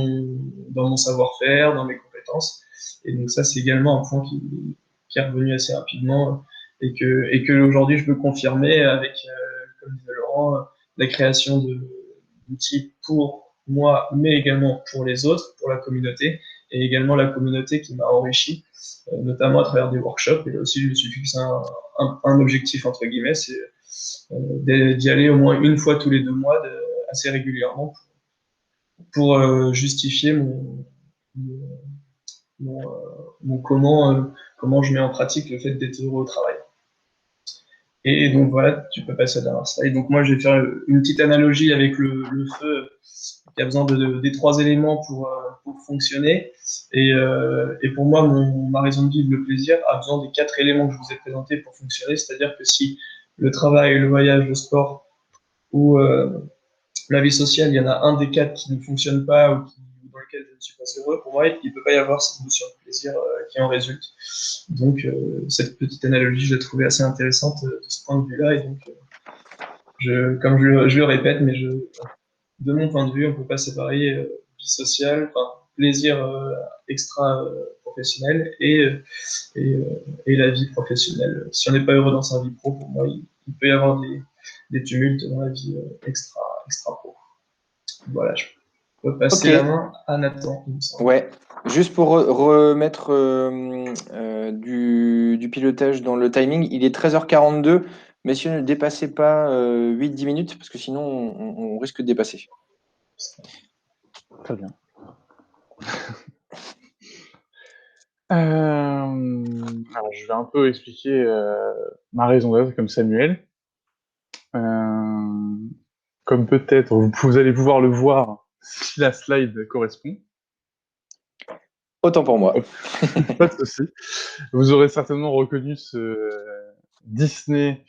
mon savoir-faire, dans mes compétences. Et donc ça, c'est également un point qui est revenu assez rapidement et que aujourd'hui, je peux confirmer avec, comme disait Laurent, la création d'outils pour moi, mais également pour les autres, pour la communauté, et également la communauté qui m'a enrichi, notamment à travers des workshops. Et là aussi, je me suis fixé un objectif, entre guillemets, c'est d'y aller au moins une fois tous les 2 mois, assez régulièrement, pour justifier mon, comment je mets en pratique le fait d'être heureux au travail. Et donc voilà, tu peux passer à la dernière slide. Donc moi, je vais faire une petite analogie avec le feu qui a besoin des 3 éléments pour fonctionner. Et pour moi, ma raison de vivre, le plaisir, a besoin des 4 éléments que je vous ai présentés pour fonctionner. C'est-à-dire que si le travail, le voyage, le sport ou la vie sociale, il y en a un des 4 qui ne fonctionne pas ou dans lequel je ne suis pas heureux, pour moi, il ne peut pas y avoir cette notion de plaisir qui en résulte. Donc, cette petite analogie, je l'ai trouvée assez intéressante de ce point de vue-là. Et donc, comme je le répète, mais de mon point de vue, on ne peut pas séparer vie sociale, enfin, plaisir extra-professionnel et la vie professionnelle. Si on n'est pas heureux dans sa vie pro, pour moi, il peut y avoir des tumultes dans la vie extra-pro. Voilà, je peux passer la main à Nathan, il me semble. Ouais, juste pour remettre du pilotage dans le timing, il est 13h42. Messieurs, ne dépassez pas 8-10 minutes parce que sinon on risque de dépasser. Très bien. Alors, je vais un peu expliquer ma raison d'être comme Samuel. Comme peut-être vous allez pouvoir le voir si la slide correspond. Autant pour moi. Pas de souci. Vous aurez certainement reconnu ce Disney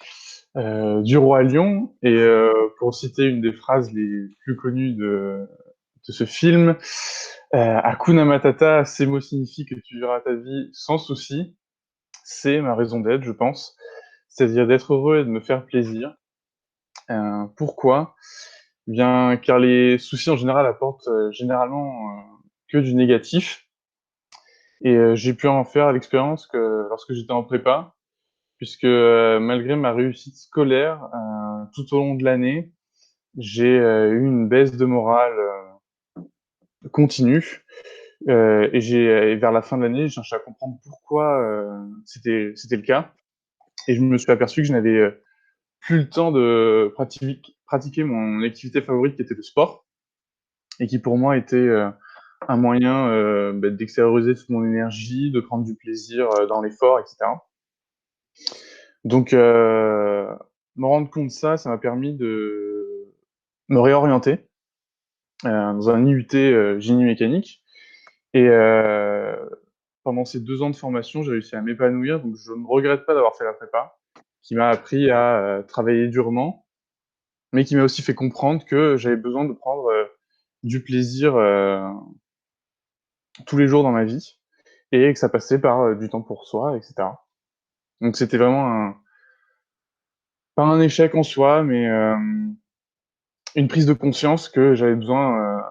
du Roi Lion. Et pour citer une des phrases les plus connues de ce film, Hakuna Matata, ces mots signifient que tu vivras ta vie sans souci. C'est ma raison d'être, je pense. C'est-à-dire d'être heureux et de me faire plaisir. Pourquoi ? Bien, car les soucis en général apportent généralement que du négatif. Et j'ai pu en faire l'expérience que lorsque j'étais en prépa, puisque malgré ma réussite scolaire, tout au long de l'année, j'ai eu une baisse de morale continue. Et vers la fin de l'année, j'ai cherché à comprendre pourquoi c'était le cas. Et je me suis aperçu que je n'avais plus le temps de pratiquer mon activité favorite qui était le sport, et qui pour moi était un moyen d'extérioriser toute mon énergie, de prendre du plaisir dans l'effort, etc. Donc, me rendre compte de ça, ça m'a permis de me réorienter dans un IUT génie mécanique. Et pendant ces 2 ans de formation, j'ai réussi à m'épanouir, donc je ne regrette pas d'avoir fait la prépa, qui m'a appris à travailler durement, mais qui m'a aussi fait comprendre que j'avais besoin de prendre du plaisir tous les jours dans ma vie, et que ça passait par du temps pour soi, etc. Donc c'était vraiment pas un échec en soi, mais une prise de conscience que j'avais besoin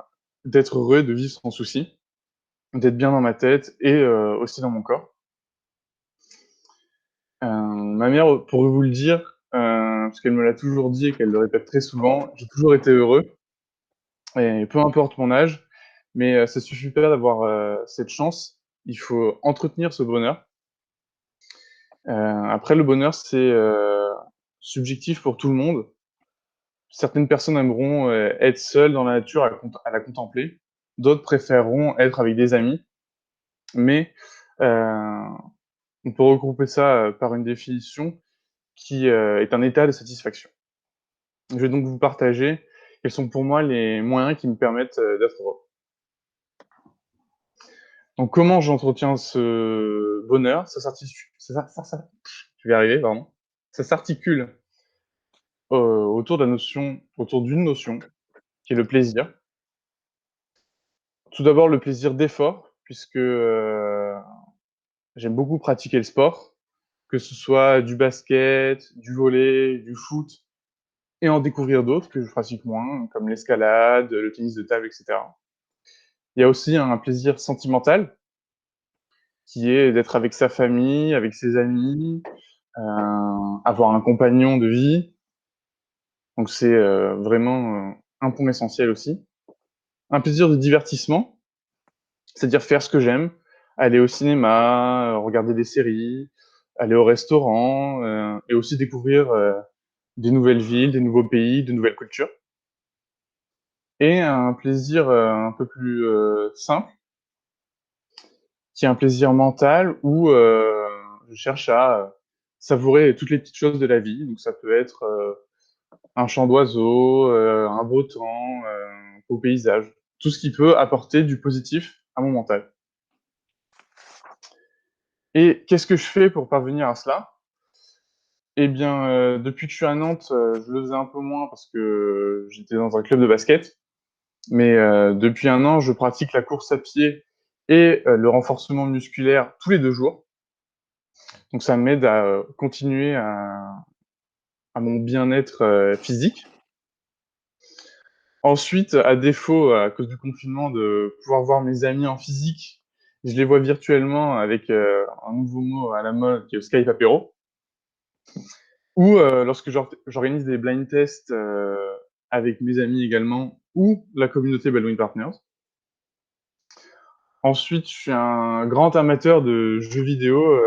d'être heureux, de vivre sans souci, d'être bien dans ma tête et aussi dans mon corps. Ma mère pourrait vous le dire, parce qu'elle me l'a toujours dit et qu'elle le répète très souvent, j'ai toujours été heureux, et peu importe mon âge, mais ça suffit pas d'avoir cette chance, il faut entretenir ce bonheur. Après, le bonheur, c'est subjectif pour tout le monde. Certaines personnes aimeront être seules dans la nature à la contempler. D'autres préféreront être avec des amis. Mais on peut regrouper ça par une définition qui est un état de satisfaction. Je vais donc vous partager quels sont pour moi les moyens qui me permettent d'être heureux. Donc, comment j'entretiens ce bonheur? Je vais y arriver, pardon. Ça s'articule autour d'une notion qui est le plaisir. Tout d'abord, le plaisir d'effort, puisque j'aime beaucoup pratiquer le sport, que ce soit du basket, du volley, du foot, et en découvrir d'autres que je pratique moins, comme l'escalade, le tennis de table, etc. Il y a aussi un plaisir sentimental, qui est d'être avec sa famille, avec ses amis, avoir un compagnon de vie. Donc c'est vraiment un point essentiel aussi. Un plaisir de divertissement, c'est-à-dire faire ce que j'aime, aller au cinéma, regarder des séries, aller au restaurant, et aussi découvrir des nouvelles villes, des nouveaux pays, de nouvelles cultures. Et un plaisir un peu plus simple, qui est un plaisir mental où je cherche à savourer toutes les petites choses de la vie. Donc ça peut être un chant d'oiseau, un beau temps, un beau paysage, tout ce qui peut apporter du positif à mon mental. Et qu'est-ce que je fais pour parvenir à cela? Eh bien, depuis que je suis à Nantes, je le faisais un peu moins parce que j'étais dans un club de basket. Mais depuis un an, je pratique la course à pied et le renforcement musculaire tous les 2 jours. Donc ça m'aide à continuer à mon bien-être physique. Ensuite, à défaut, à cause du confinement, de pouvoir voir mes amis en physique, je les vois virtuellement avec un nouveau mot à la mode qui est le Skype apéro. Ou lorsque j'organise des blind tests avec mes amis également, ou la communauté Baldwin Partners. Ensuite, je suis un grand amateur de jeux vidéo.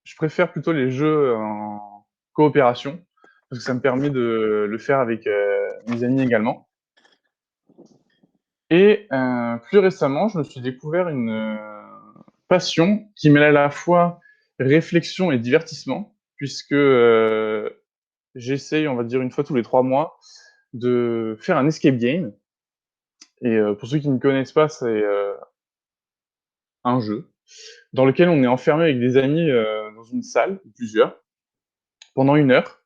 Je préfère plutôt les jeux en coopération, parce que ça me permet de le faire avec mes amis également. Et plus récemment, je me suis découvert une passion qui mêle à la fois réflexion et divertissement, puisque j'essaye, on va dire, une fois tous les 3 mois, de faire un escape game. Et pour ceux qui ne connaissent pas, c'est un jeu dans lequel on est enfermé avec des amis dans une salle, plusieurs, pendant 1 heure.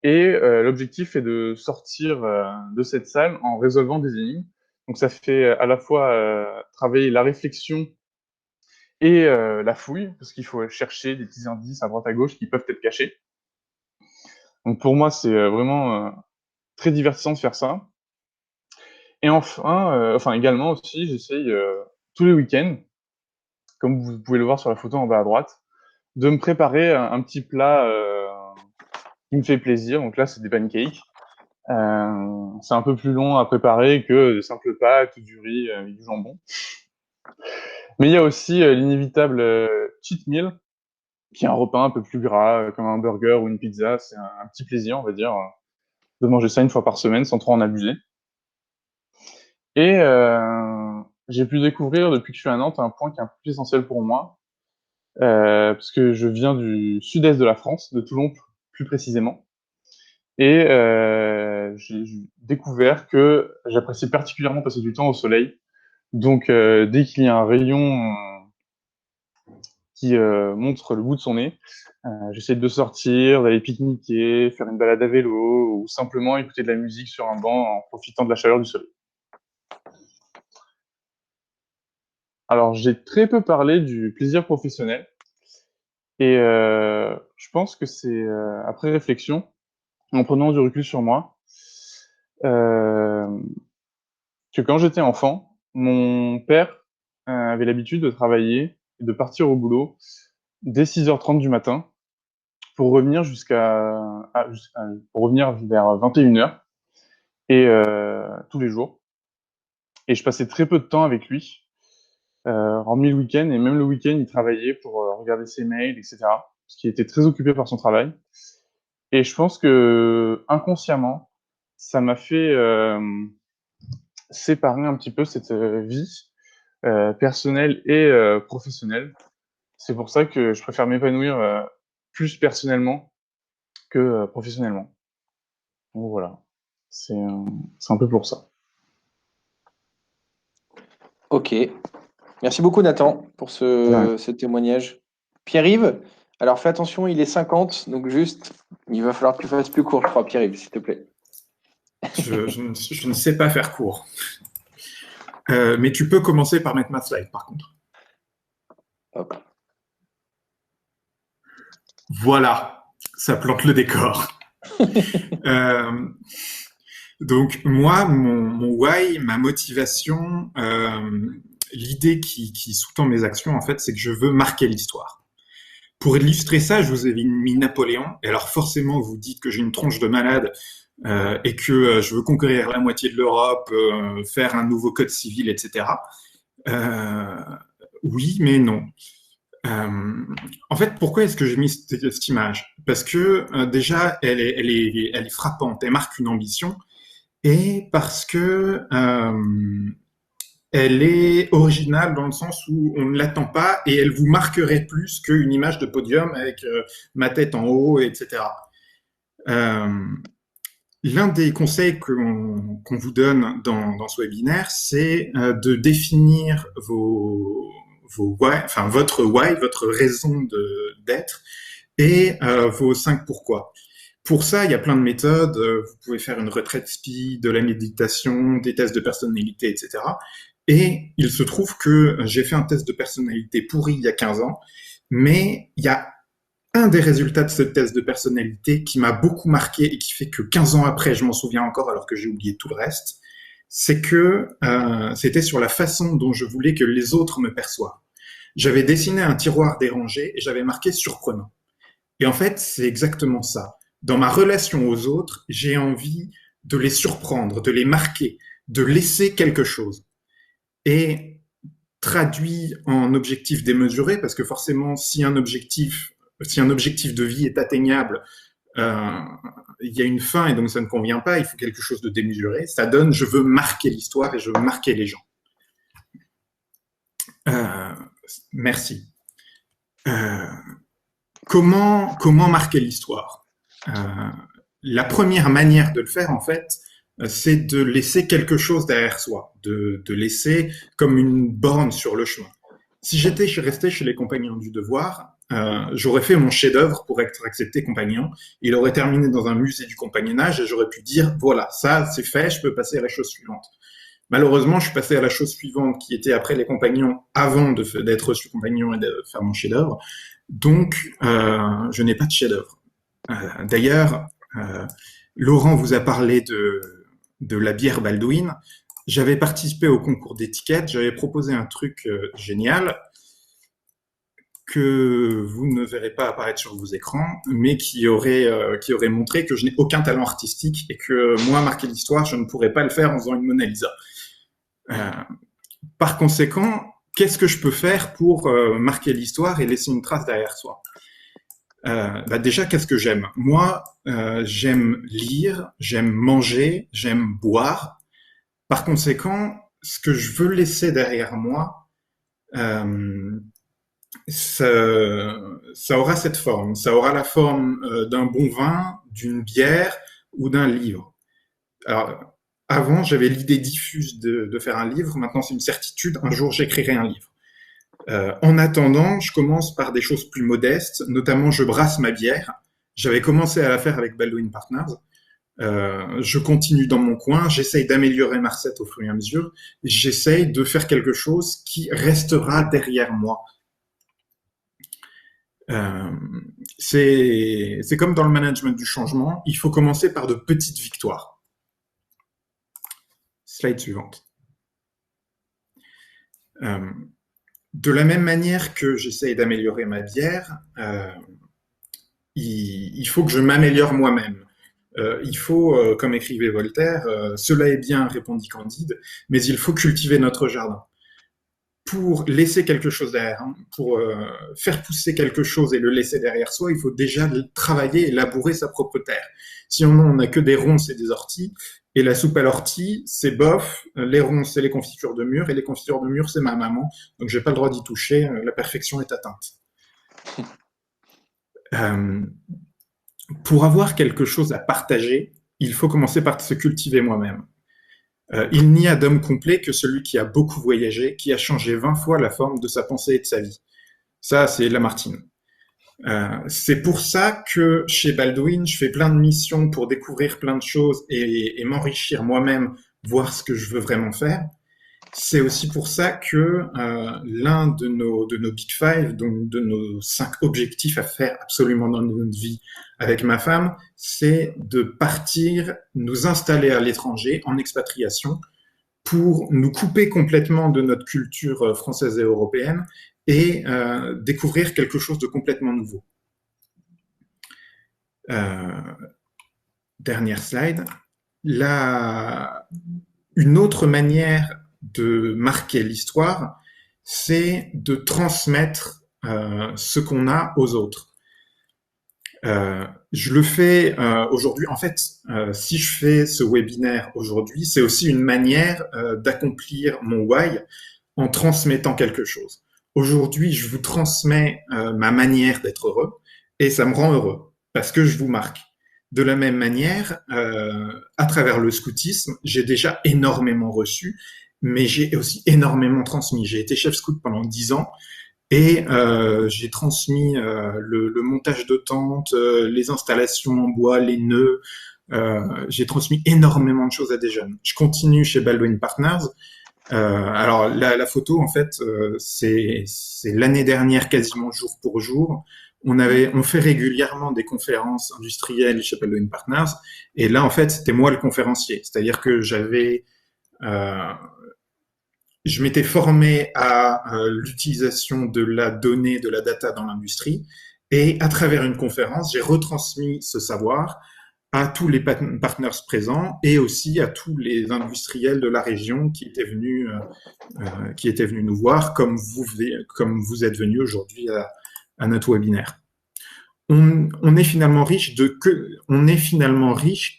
Et l'objectif est de sortir de cette salle en résolvant des énigmes. Donc ça fait à la fois travailler la réflexion et la fouille, parce qu'il faut chercher des petits indices à droite à gauche qui peuvent être cachés. Donc pour moi, c'est vraiment très divertissant de faire ça. Et enfin également aussi, j'essaye tous les week-ends, comme vous pouvez le voir sur la photo en bas à droite, de me préparer un petit plat qui me fait plaisir. Donc là, c'est des pancakes. C'est un peu plus long à préparer que de simples pâtes ou du riz avec du jambon. Mais il y a aussi l'inévitable cheat meal, qui est un repas un peu plus gras, comme un burger ou une pizza. C'est un petit plaisir, on va dire, de manger ça 1 fois par semaine sans trop en abuser. Et j'ai pu découvrir depuis que je suis à Nantes un point qui est un peu plus essentiel pour moi, parce que je viens du sud-est de la France, de Toulon plus précisément. Et j'ai découvert que j'appréciais particulièrement passer du temps au soleil. Donc, dès qu'il y a un rayon qui montre le bout de son nez, j'essaie de sortir, d'aller pique-niquer, faire une balade à vélo ou simplement écouter de la musique sur un banc en profitant de la chaleur du soleil. Alors, j'ai très peu parlé du plaisir professionnel et je pense que c'est après réflexion, en prenant du recul sur moi, euh, que quand j'étais enfant, mon père avait l'habitude de travailler et de partir au boulot dès 6h30 du matin pour revenir pour revenir vers 21h et tous les jours. Et je passais très peu de temps avec lui, hormis le week-end, et même le week-end, il travaillait pour regarder ses mails, etc. Parce qu'il était très occupé par son travail. Et je pense que inconsciemment, ça m'a fait séparer un petit peu cette vie personnelle et professionnelle. C'est pour ça que je préfère m'épanouir plus personnellement que professionnellement. Donc voilà, c'est un peu pour ça. Ok. Merci beaucoup, Nathan, pour ce témoignage. Pierre-Yves, alors fais attention, il est 50, donc juste, il va falloir que tu fasses plus court, je crois, Pierre-Yves, s'il te plaît. Je ne sais pas faire court. Mais tu peux commencer par mettre ma slide, par contre. Hop. Voilà, ça plante le décor. Donc moi, mon why, ma motivation, l'idée qui sous-tend mes actions, en fait, c'est que je veux marquer l'histoire. Pour illustrer ça, je vous ai mis Napoléon. Et alors forcément, vous dites que j'ai une tronche de malade et que je veux conquérir la moitié de l'Europe, faire un nouveau code civil, etc. Oui, mais non. En fait, pourquoi est-ce que j'ai mis cette image? Parce que déjà, elle est frappante, elle marque une ambition, et parce que elle est originale dans le sens où on ne l'attend pas et elle vous marquerait plus qu'une image de podium avec ma tête en haut, etc. L'un des conseils qu'on vous donne dans ce webinaire, c'est de définir votre why, votre raison d'être et vos 5 pourquoi. Pour ça, il y a plein de méthodes. Vous pouvez faire une retraite speed, de la méditation, des tests de personnalité, etc. Et il se trouve que j'ai fait un test de personnalité pourri il y a 15 ans, mais il y a un des résultats de ce test de personnalité qui m'a beaucoup marqué et qui fait que 15 ans après, je m'en souviens encore alors que j'ai oublié tout le reste, c'est que c'était sur la façon dont je voulais que les autres me perçoivent. J'avais dessiné un tiroir dérangé et j'avais marqué surprenant. Et en fait, c'est exactement ça. Dans ma relation aux autres, j'ai envie de les surprendre, de les marquer, de laisser quelque chose. Et traduit en objectif démesuré, parce que forcément, si un objectif de vie est atteignable, il y a une fin et donc ça ne convient pas, il faut quelque chose de démesuré. Ça donne, je veux marquer l'histoire et je veux marquer les gens. Merci. Comment marquer l'histoire? La première manière de le faire, en fait, c'est de laisser quelque chose derrière soi, de laisser comme une borne sur le chemin. Si j'étais resté chez les Compagnons du Devoir, j'aurais fait mon chef-d'œuvre pour être accepté compagnon. Il aurait terminé dans un musée du compagnonnage et j'aurais pu dire, voilà, ça c'est fait, je peux passer à la chose suivante. Malheureusement, je suis passé à la chose suivante qui était après les compagnons, avant d'être reçu compagnon et de faire mon chef-d'œuvre. Donc, je n'ai pas de chef-d'œuvre. D'ailleurs, Laurent vous a parlé de la bière Baldwin. J'avais participé au concours d'étiquette, j'avais proposé un truc génial que vous ne verrez pas apparaître sur vos écrans, mais qui aurait montré que je n'ai aucun talent artistique et que moi, marquer l'histoire, je ne pourrais pas le faire en faisant une Mona Lisa. Par conséquent, qu'est-ce que je peux faire pour marquer l'histoire et laisser une trace derrière soi? Déjà, qu'est-ce que j'aime? Moi, j'aime lire, j'aime manger, j'aime boire. Par conséquent, ce que je veux laisser derrière moi, ça aura cette forme. Ça aura la forme d'un bon vin, d'une bière ou d'un livre. Alors, avant, j'avais l'idée diffuse de faire un livre. Maintenant, c'est une certitude. Un jour, j'écrirai un livre. En attendant, je commence par des choses plus modestes. Notamment, je brasse ma bière. J'avais commencé à la faire avec Baldwin Partners. Je continue dans mon coin, j'essaye d'améliorer ma recette au fur et à mesure, j'essaye de faire quelque chose qui restera derrière moi. C'est comme dans le management du changement, il faut commencer par de petites victoires. Slide suivante. De la même manière que j'essaye d'améliorer ma bière, il faut que je m'améliore moi-même. Il faut, comme écrivait Voltaire, cela est bien, répondit Candide, mais il faut cultiver notre jardin. Pour laisser quelque chose derrière, pour faire pousser quelque chose et le laisser derrière soi, il faut déjà travailler et labourer sa propre terre. Si on n'a que des ronces et des orties, Et la soupe à l'ortie, c'est bof. Les ronds, c'est les confitures de mûre. Et les confitures de mûre, c'est ma maman. Donc, j'ai pas le droit d'y toucher. La perfection est atteinte. Euh, pour avoir quelque chose à partager, il faut commencer par se cultiver moi-même. Il n'y a d'homme complet que celui qui a beaucoup voyagé, qui a changé 20 fois la forme de sa pensée et de sa vie. Ça, c'est Lamartine. C'est pour ça que chez Baldwin, je fais plein de missions pour découvrir plein de choses et m'enrichir moi-même, voir ce que je veux vraiment faire. C'est aussi pour ça que l'un de nos Big Five, donc de nos 5 objectifs à faire absolument dans notre vie avec ma femme, c'est de partir, nous installer à l'étranger en expatriation pour nous couper complètement de notre culture française et européenne et découvrir quelque chose de complètement nouveau. Dernière slide. Une autre manière de marquer l'histoire, c'est de transmettre ce qu'on a aux autres. Je le fais aujourd'hui. En fait, si je fais ce webinaire aujourd'hui, c'est aussi une manière d'accomplir mon why en transmettant quelque chose. Aujourd'hui, je vous transmets ma manière d'être heureux et ça me rend heureux parce que je vous marque. De la même manière, à travers le scoutisme, j'ai déjà énormément reçu, mais j'ai aussi énormément transmis. J'ai été chef scout pendant 10 ans et j'ai transmis le montage de tentes, les installations en bois, les nœuds. J'ai transmis énormément de choses à des jeunes. Je continue chez Baldwin Partners. Alors la photo, en fait, c'est l'année dernière quasiment jour pour jour. On fait régulièrement des conférences industrielles chez Baldwin Partners, et là, en fait, c'était moi le conférencier. C'est-à-dire que je m'étais formé à l'utilisation de la donnée, de la data dans l'industrie, et à travers une conférence, j'ai retransmis ce savoir à tous les partners présents et aussi à tous les industriels de la région qui étaient venus nous voir, comme vous êtes venus aujourd'hui à notre webinaire. On est finalement riche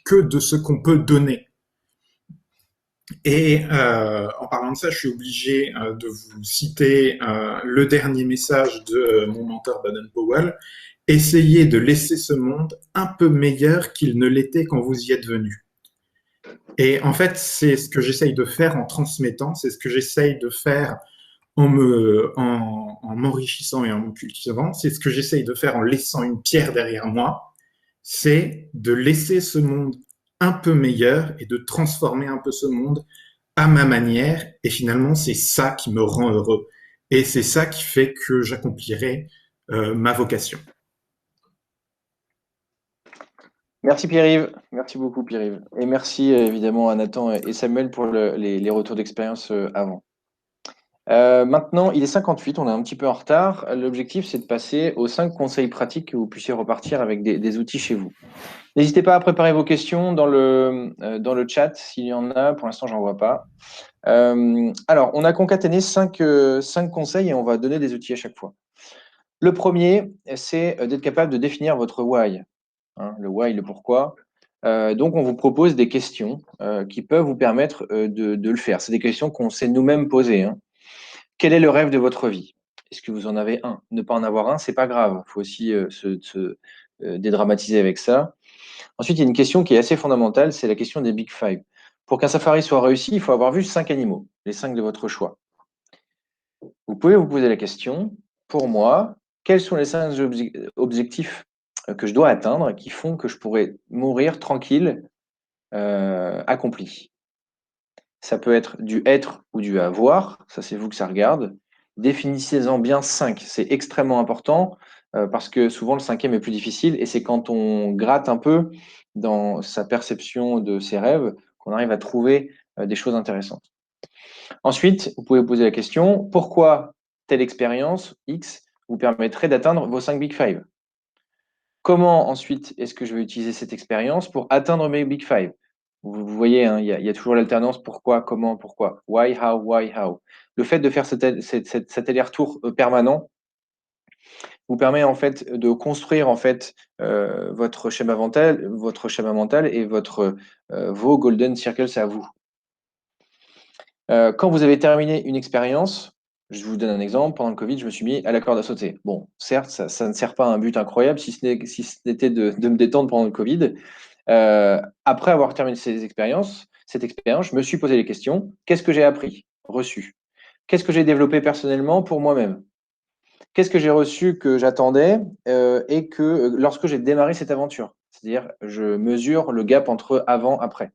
que de ce qu'on peut donner. Et en parlant de ça, je suis obligé de vous citer le dernier message de mon mentor Baden-Powell. Essayez de laisser ce monde un peu meilleur qu'il ne l'était quand vous y êtes venu. Et en fait, c'est ce que j'essaye de faire en transmettant, c'est ce que j'essaye de faire en m'enrichissant et en me cultivant, c'est ce que j'essaye de faire en laissant une pierre derrière moi, c'est de laisser ce monde un peu meilleur et de transformer un peu ce monde à ma manière. Et finalement, c'est ça qui me rend heureux. Et c'est ça qui fait que j'accomplirai ma vocation. Merci Pierre-Yves, merci beaucoup Pierre-Yves. Et merci évidemment à Nathan et Samuel pour les retours d'expérience avant. Maintenant, il est 58, on est un petit peu en retard. L'objectif, c'est de passer aux 5 conseils pratiques que vous puissiez repartir avec des outils chez vous. N'hésitez pas à préparer vos questions dans le chat, s'il y en a. Pour l'instant, j'en vois pas. Alors, on a concaténé 5 conseils et on va donner des outils à chaque fois. Le premier, c'est d'être capable de définir votre why. Le why, le pourquoi. Donc, on vous propose des questions qui peuvent vous permettre de le faire. C'est des questions qu'on s'est nous-mêmes posées. Quel est le rêve de votre vie? Est-ce que vous en avez un? Ne pas en avoir un, c'est pas grave. Il faut aussi se dédramatiser avec ça. Ensuite, il y a une question qui est assez fondamentale, c'est la question des Big Five. Pour qu'un safari soit réussi, il faut avoir vu 5 animaux, les 5 de votre choix. Vous pouvez vous poser la question, pour moi, quels sont les 5 objectifs que je dois atteindre qui font que je pourrais mourir tranquille, accompli? Ça peut être du être ou du avoir, ça c'est vous que ça regarde. Définissez-en bien 5, c'est extrêmement important parce que souvent le 5e est plus difficile et c'est quand on gratte un peu dans sa perception de ses rêves qu'on arrive à trouver des choses intéressantes. Ensuite, vous pouvez vous poser la question, pourquoi telle expérience X vous permettrait d'atteindre vos 5 Big Five? Comment ensuite est-ce que je vais utiliser cette expérience pour atteindre mes Big Five? Vous voyez, il y a toujours l'alternance pourquoi, comment, pourquoi. Why, how, why, how. Le fait de faire cet aller-retour permanent, vous permet en fait de construire en fait votre schéma mental et vos golden circles à vous. Quand vous avez terminé une expérience, je vous donne un exemple, pendant le Covid, je me suis mis à la corde à sauter. Bon, certes, ça ne sert pas à un but incroyable, si ce n'était de me détendre pendant le Covid. Après avoir terminé cette expérience, je me suis posé les questions. Qu'est-ce que j'ai appris, reçu? Qu'est-ce que j'ai développé personnellement pour moi-même? Qu'est-ce que j'ai reçu que j'attendais et que lorsque j'ai démarré cette aventure? C'est-à-dire, je mesure le gap entre avant, après.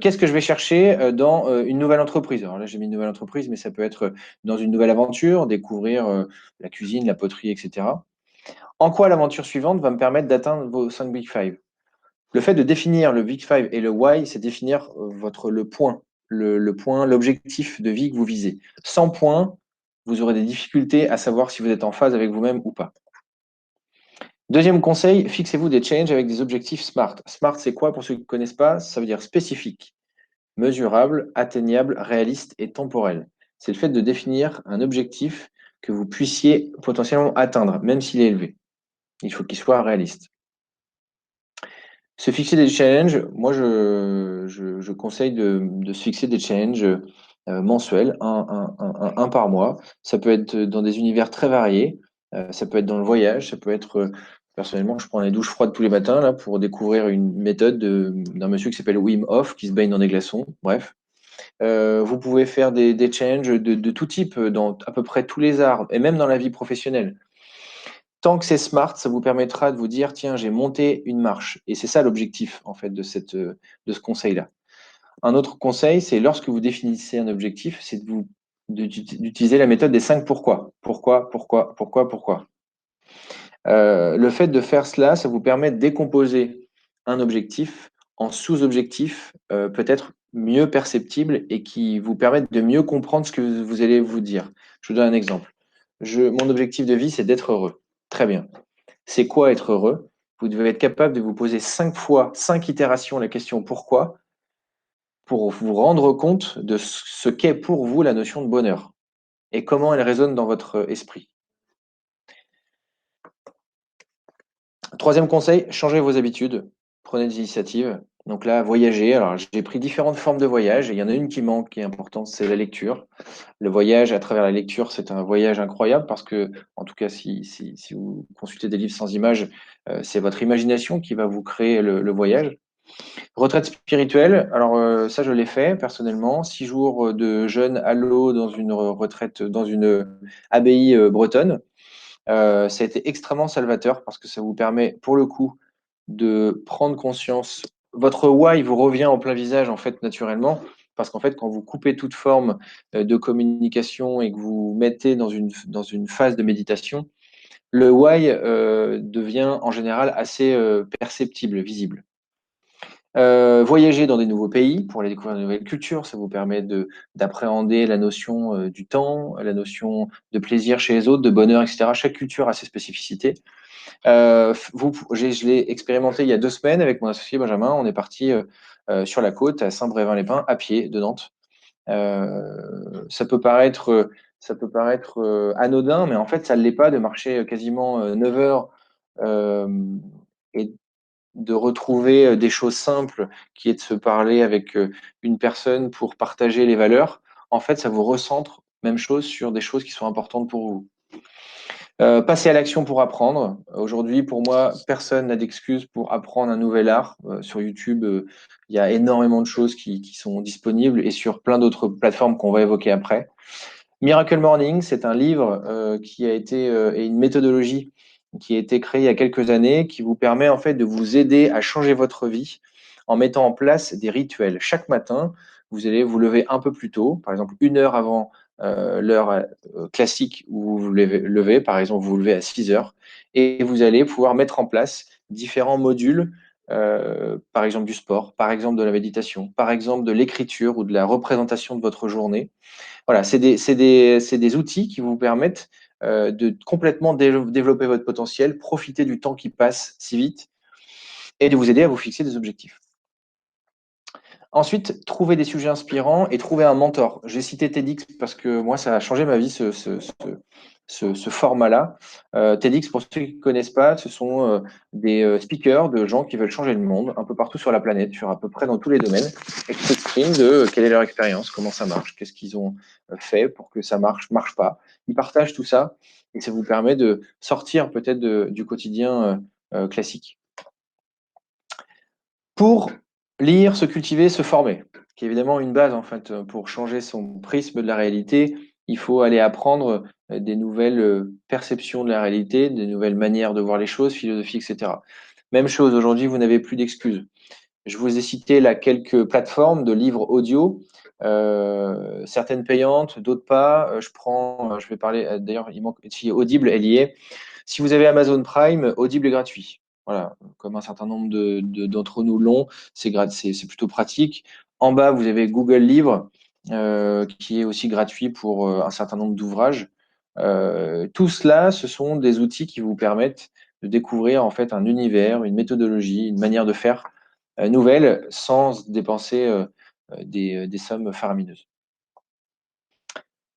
Qu'est-ce que je vais chercher dans une nouvelle entreprise? Alors là, j'ai mis une nouvelle entreprise, mais ça peut être dans une nouvelle aventure, découvrir la cuisine, la poterie, etc. En quoi l'aventure suivante va me permettre d'atteindre vos 5 Big Five? Le fait de définir le Big Five et le why, c'est définir le point, l'objectif de vie que vous visez. Sans point, vous aurez des difficultés à savoir si vous êtes en phase avec vous-même ou pas. Deuxième conseil, fixez-vous des challenges avec des objectifs SMART. SMART, c'est quoi pour ceux qui ne connaissent pas? Ça veut dire spécifique, mesurable, atteignable, réaliste et temporel. C'est le fait de définir un objectif que vous puissiez potentiellement atteindre, même s'il est élevé. Il faut qu'il soit réaliste. Se fixer des challenges, moi je conseille de se fixer des challenges mensuels, un par mois. Ça peut être dans des univers très variés, ça peut être dans le voyage, ça peut être personnellement, je prends les douches froides tous les matins là pour découvrir une méthode d'un monsieur qui s'appelle Wim Hof qui se baigne dans des glaçons. Bref, vous pouvez faire des challenges de tout type dans à peu près tous les arts et même dans la vie professionnelle. Tant que c'est smart, ça vous permettra de vous dire, tiens, j'ai monté une marche. Et c'est ça l'objectif, en fait, de ce conseil-là. Un autre conseil, c'est lorsque vous définissez un objectif, c'est d'utiliser la méthode des 5 pourquoi. Pourquoi, pourquoi, pourquoi, pourquoi. Le fait de faire cela, ça vous permet de décomposer un objectif en sous-objectifs peut-être mieux perceptibles et qui vous permettent de mieux comprendre ce que vous allez vous dire. Je vous donne un exemple. Mon objectif de vie, c'est d'être heureux. Très bien. C'est quoi être heureux? Vous devez être capable de vous poser 5 fois, 5 itérations la question pourquoi pour vous rendre compte de ce qu'est pour vous la notion de bonheur et comment elle résonne dans votre esprit. Troisième conseil, changez vos habitudes, prenez des initiatives. Donc là, voyager. Alors, j'ai pris différentes formes de voyage et il y en a une qui manque, qui est importante, c'est la lecture. Le voyage à travers la lecture, c'est un voyage incroyable parce que, en tout cas, si vous consultez des livres sans images, c'est votre imagination qui va vous créer le voyage. Retraite spirituelle, alors ça je l'ai fait personnellement, 6 jours de jeûne à l'eau dans une retraite, dans une abbaye bretonne. Ça a été extrêmement salvateur parce que ça vous permet pour le coup de prendre conscience. Votre why vous revient en plein visage en fait naturellement parce qu'en fait quand vous coupez toute forme de communication et que vous mettez dans une phase de méditation, le why devient en général assez perceptible, visible. Voyager dans des nouveaux pays pour aller découvrir de nouvelles cultures, ça vous permet d'appréhender la notion du temps, la notion de plaisir chez les autres, de bonheur, etc. Chaque culture a ses spécificités. Je l'ai expérimenté il y a 2 semaines avec mon associé Benjamin. On est parti sur la côte à Saint-Brévin-les-Pins à pied de Nantes. Ça peut paraître anodin, mais en fait, ça ne l'est pas de marcher quasiment 9 heures et de retrouver des choses simples qui est de se parler avec une personne pour partager les valeurs. En fait, ça vous recentre, même chose, sur des choses qui sont importantes pour vous. Passer à l'action pour apprendre. Aujourd'hui, pour moi, personne n'a d'excuse pour apprendre un nouvel art. Sur YouTube, il y a énormément de choses qui sont disponibles et sur plein d'autres plateformes qu'on va évoquer après. Miracle Morning, c'est un livre qui a été et une méthodologie qui a été créée il y a quelques années qui vous permet en fait de vous aider à changer votre vie en mettant en place des rituels. Chaque matin, vous allez vous lever un peu plus tôt, par exemple 1 heure avant l'heure classique où vous vous levez, par exemple vous vous levez à 6 heures et vous allez pouvoir mettre en place différents modules, par exemple du sport, par exemple de la méditation, par exemple de l'écriture ou de la représentation de votre journée. Voilà, c'est des outils qui vous permettent de complètement développer votre potentiel, profiter du temps qui passe si vite et de vous aider à vous fixer des objectifs. Ensuite, trouver des sujets inspirants et trouver un mentor. J'ai cité TEDx parce que moi, ça a changé ma vie, ce format-là. TEDx, pour ceux qui ne connaissent pas, ce sont des speakers de gens qui veulent changer le monde un peu partout sur la planète, sur à peu près dans tous les domaines, et qui s'expriment de quelle est leur expérience, comment ça marche, qu'est-ce qu'ils ont fait pour que ça marche pas. Ils partagent tout ça et ça vous permet de sortir peut-être du quotidien classique. Pour lire, se cultiver, se former, qui est évidemment une base en fait pour changer son prisme de la réalité. Il faut aller apprendre des nouvelles perceptions de la réalité, des nouvelles manières de voir les choses, philosophie, etc. Même chose, aujourd'hui, vous n'avez plus d'excuses. Je vous ai cité là quelques plateformes de livres audio, certaines payantes, d'autres pas. Je vais parler, d'ailleurs, il manque, si Audible, elle y est. Si vous avez Amazon Prime, Audible est gratuit. Voilà, comme un certain nombre d'entre nous l'ont, c'est plutôt pratique. En bas, vous avez Google Livres, qui est aussi gratuit pour un certain nombre d'ouvrages. Tout cela, ce sont des outils qui vous permettent de découvrir en fait un univers, une méthodologie, une manière de faire nouvelle sans dépenser des sommes faramineuses.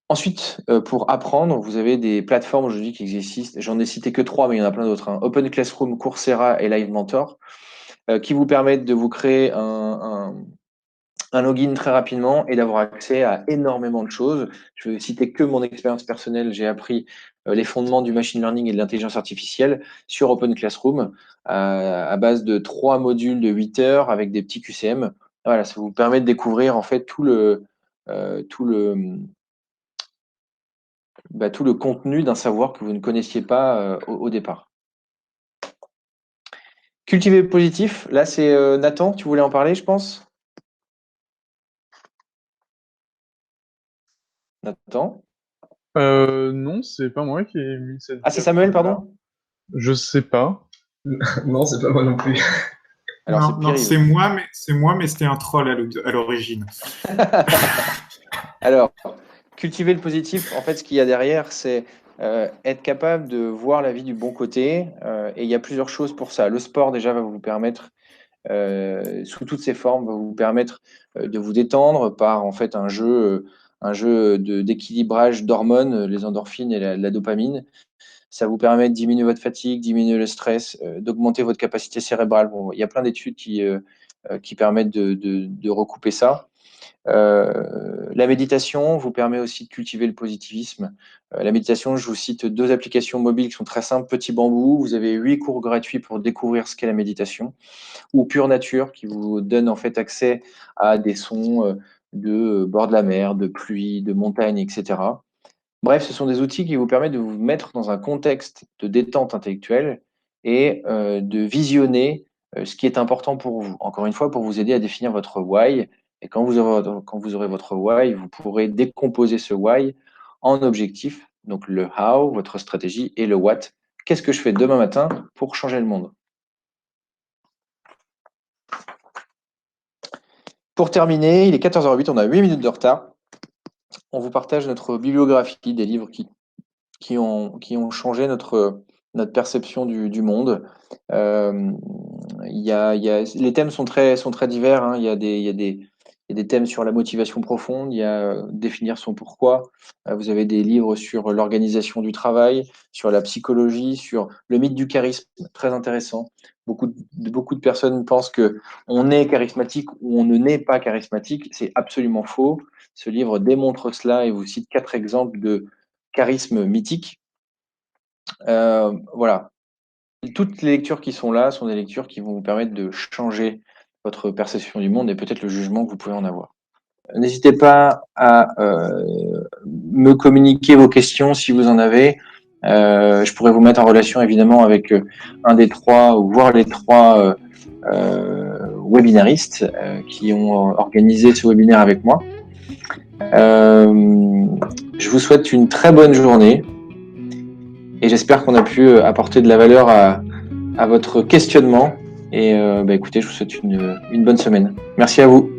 Ensuite, pour apprendre, vous avez des plateformes aujourd'hui qui existent. J'en ai cité que 3, mais il y en a plein d'autres. Open Classroom, Coursera et Live Mentor, qui vous permettent de vous créer un login très rapidement et d'avoir accès à énormément de choses. Je vais citer que mon expérience personnelle. J'ai appris les fondements du machine learning et de l'intelligence artificielle sur Open Classroom à base de 3 modules de 8 heures avec des petits QCM. Voilà, ça vous permet de découvrir en fait tout le contenu d'un savoir que vous ne connaissiez pas au départ. Cultiver positif, là c'est Nathan, tu voulais en parler, je pense. Nathan? Non, c'est pas moi qui ai mis cette Ah, c'est Samuel, diapo-là. pardon? Je sais pas. Non, c'est pas moi non plus. Alors, c'est Non, Pierre-Yves. c'est moi, mais c'était un troll à l'origine. Alors, cultiver le positif, en fait, ce qu'il y a derrière, c'est être capable de voir la vie du bon côté. Et il y a plusieurs choses pour ça. Le sport, déjà, va vous permettre, sous toutes ses formes, va vous permettre de vous détendre par, en fait, un jeu d'équilibrage d'hormones, les endorphines et la dopamine. Ça vous permet de diminuer votre fatigue, diminuer le stress, d'augmenter votre capacité cérébrale. Bon, il y a plein d'études qui permettent de recouper ça. La méditation vous permet aussi de cultiver le positivisme. La méditation, je vous cite 2 applications mobiles qui sont très simples. Petit Bambou, vous avez 8 cours gratuits pour découvrir ce qu'est la méditation. Ou Pure Nature, qui vous donne en fait accès à des sons de bord de la mer, de pluie, de montagne, etc. Bref, ce sont des outils qui vous permettent de vous mettre dans un contexte de détente intellectuelle et de visionner ce qui est important pour vous. Encore une fois, pour vous aider à définir votre why. Et quand vous aurez votre why, vous pourrez décomposer ce why en objectifs. Donc le how, votre stratégie, et le what. Qu'est-ce que je fais demain matin pour changer le monde? Pour terminer, il est 14h08, on a 8 minutes de retard. On vous partage notre bibliographie des livres qui ont changé notre perception du monde. Les thèmes sont très divers. Hein. Il y a des thèmes sur la motivation profonde, il y a définir son pourquoi. Vous avez des livres sur l'organisation du travail, sur la psychologie, sur le mythe du charisme, très intéressant. Beaucoup de personnes pensent qu'on est charismatique ou on ne n'est pas charismatique. C'est absolument faux. Ce livre démontre cela et vous cite 4 exemples de charisme mythique. Voilà. Toutes les lectures qui sont là sont des lectures qui vont vous permettre de changer votre perception du monde et peut-être le jugement que vous pouvez en avoir. N'hésitez pas à me communiquer vos questions si vous en avez. Je pourrais vous mettre en relation évidemment avec un des 3 ou voire les 3 webinaristes qui ont organisé ce webinaire avec moi. Je vous souhaite une très bonne journée. Et j'espère qu'on a pu apporter de la valeur à votre questionnement. Et écoutez, je vous souhaite une bonne semaine. Merci à vous.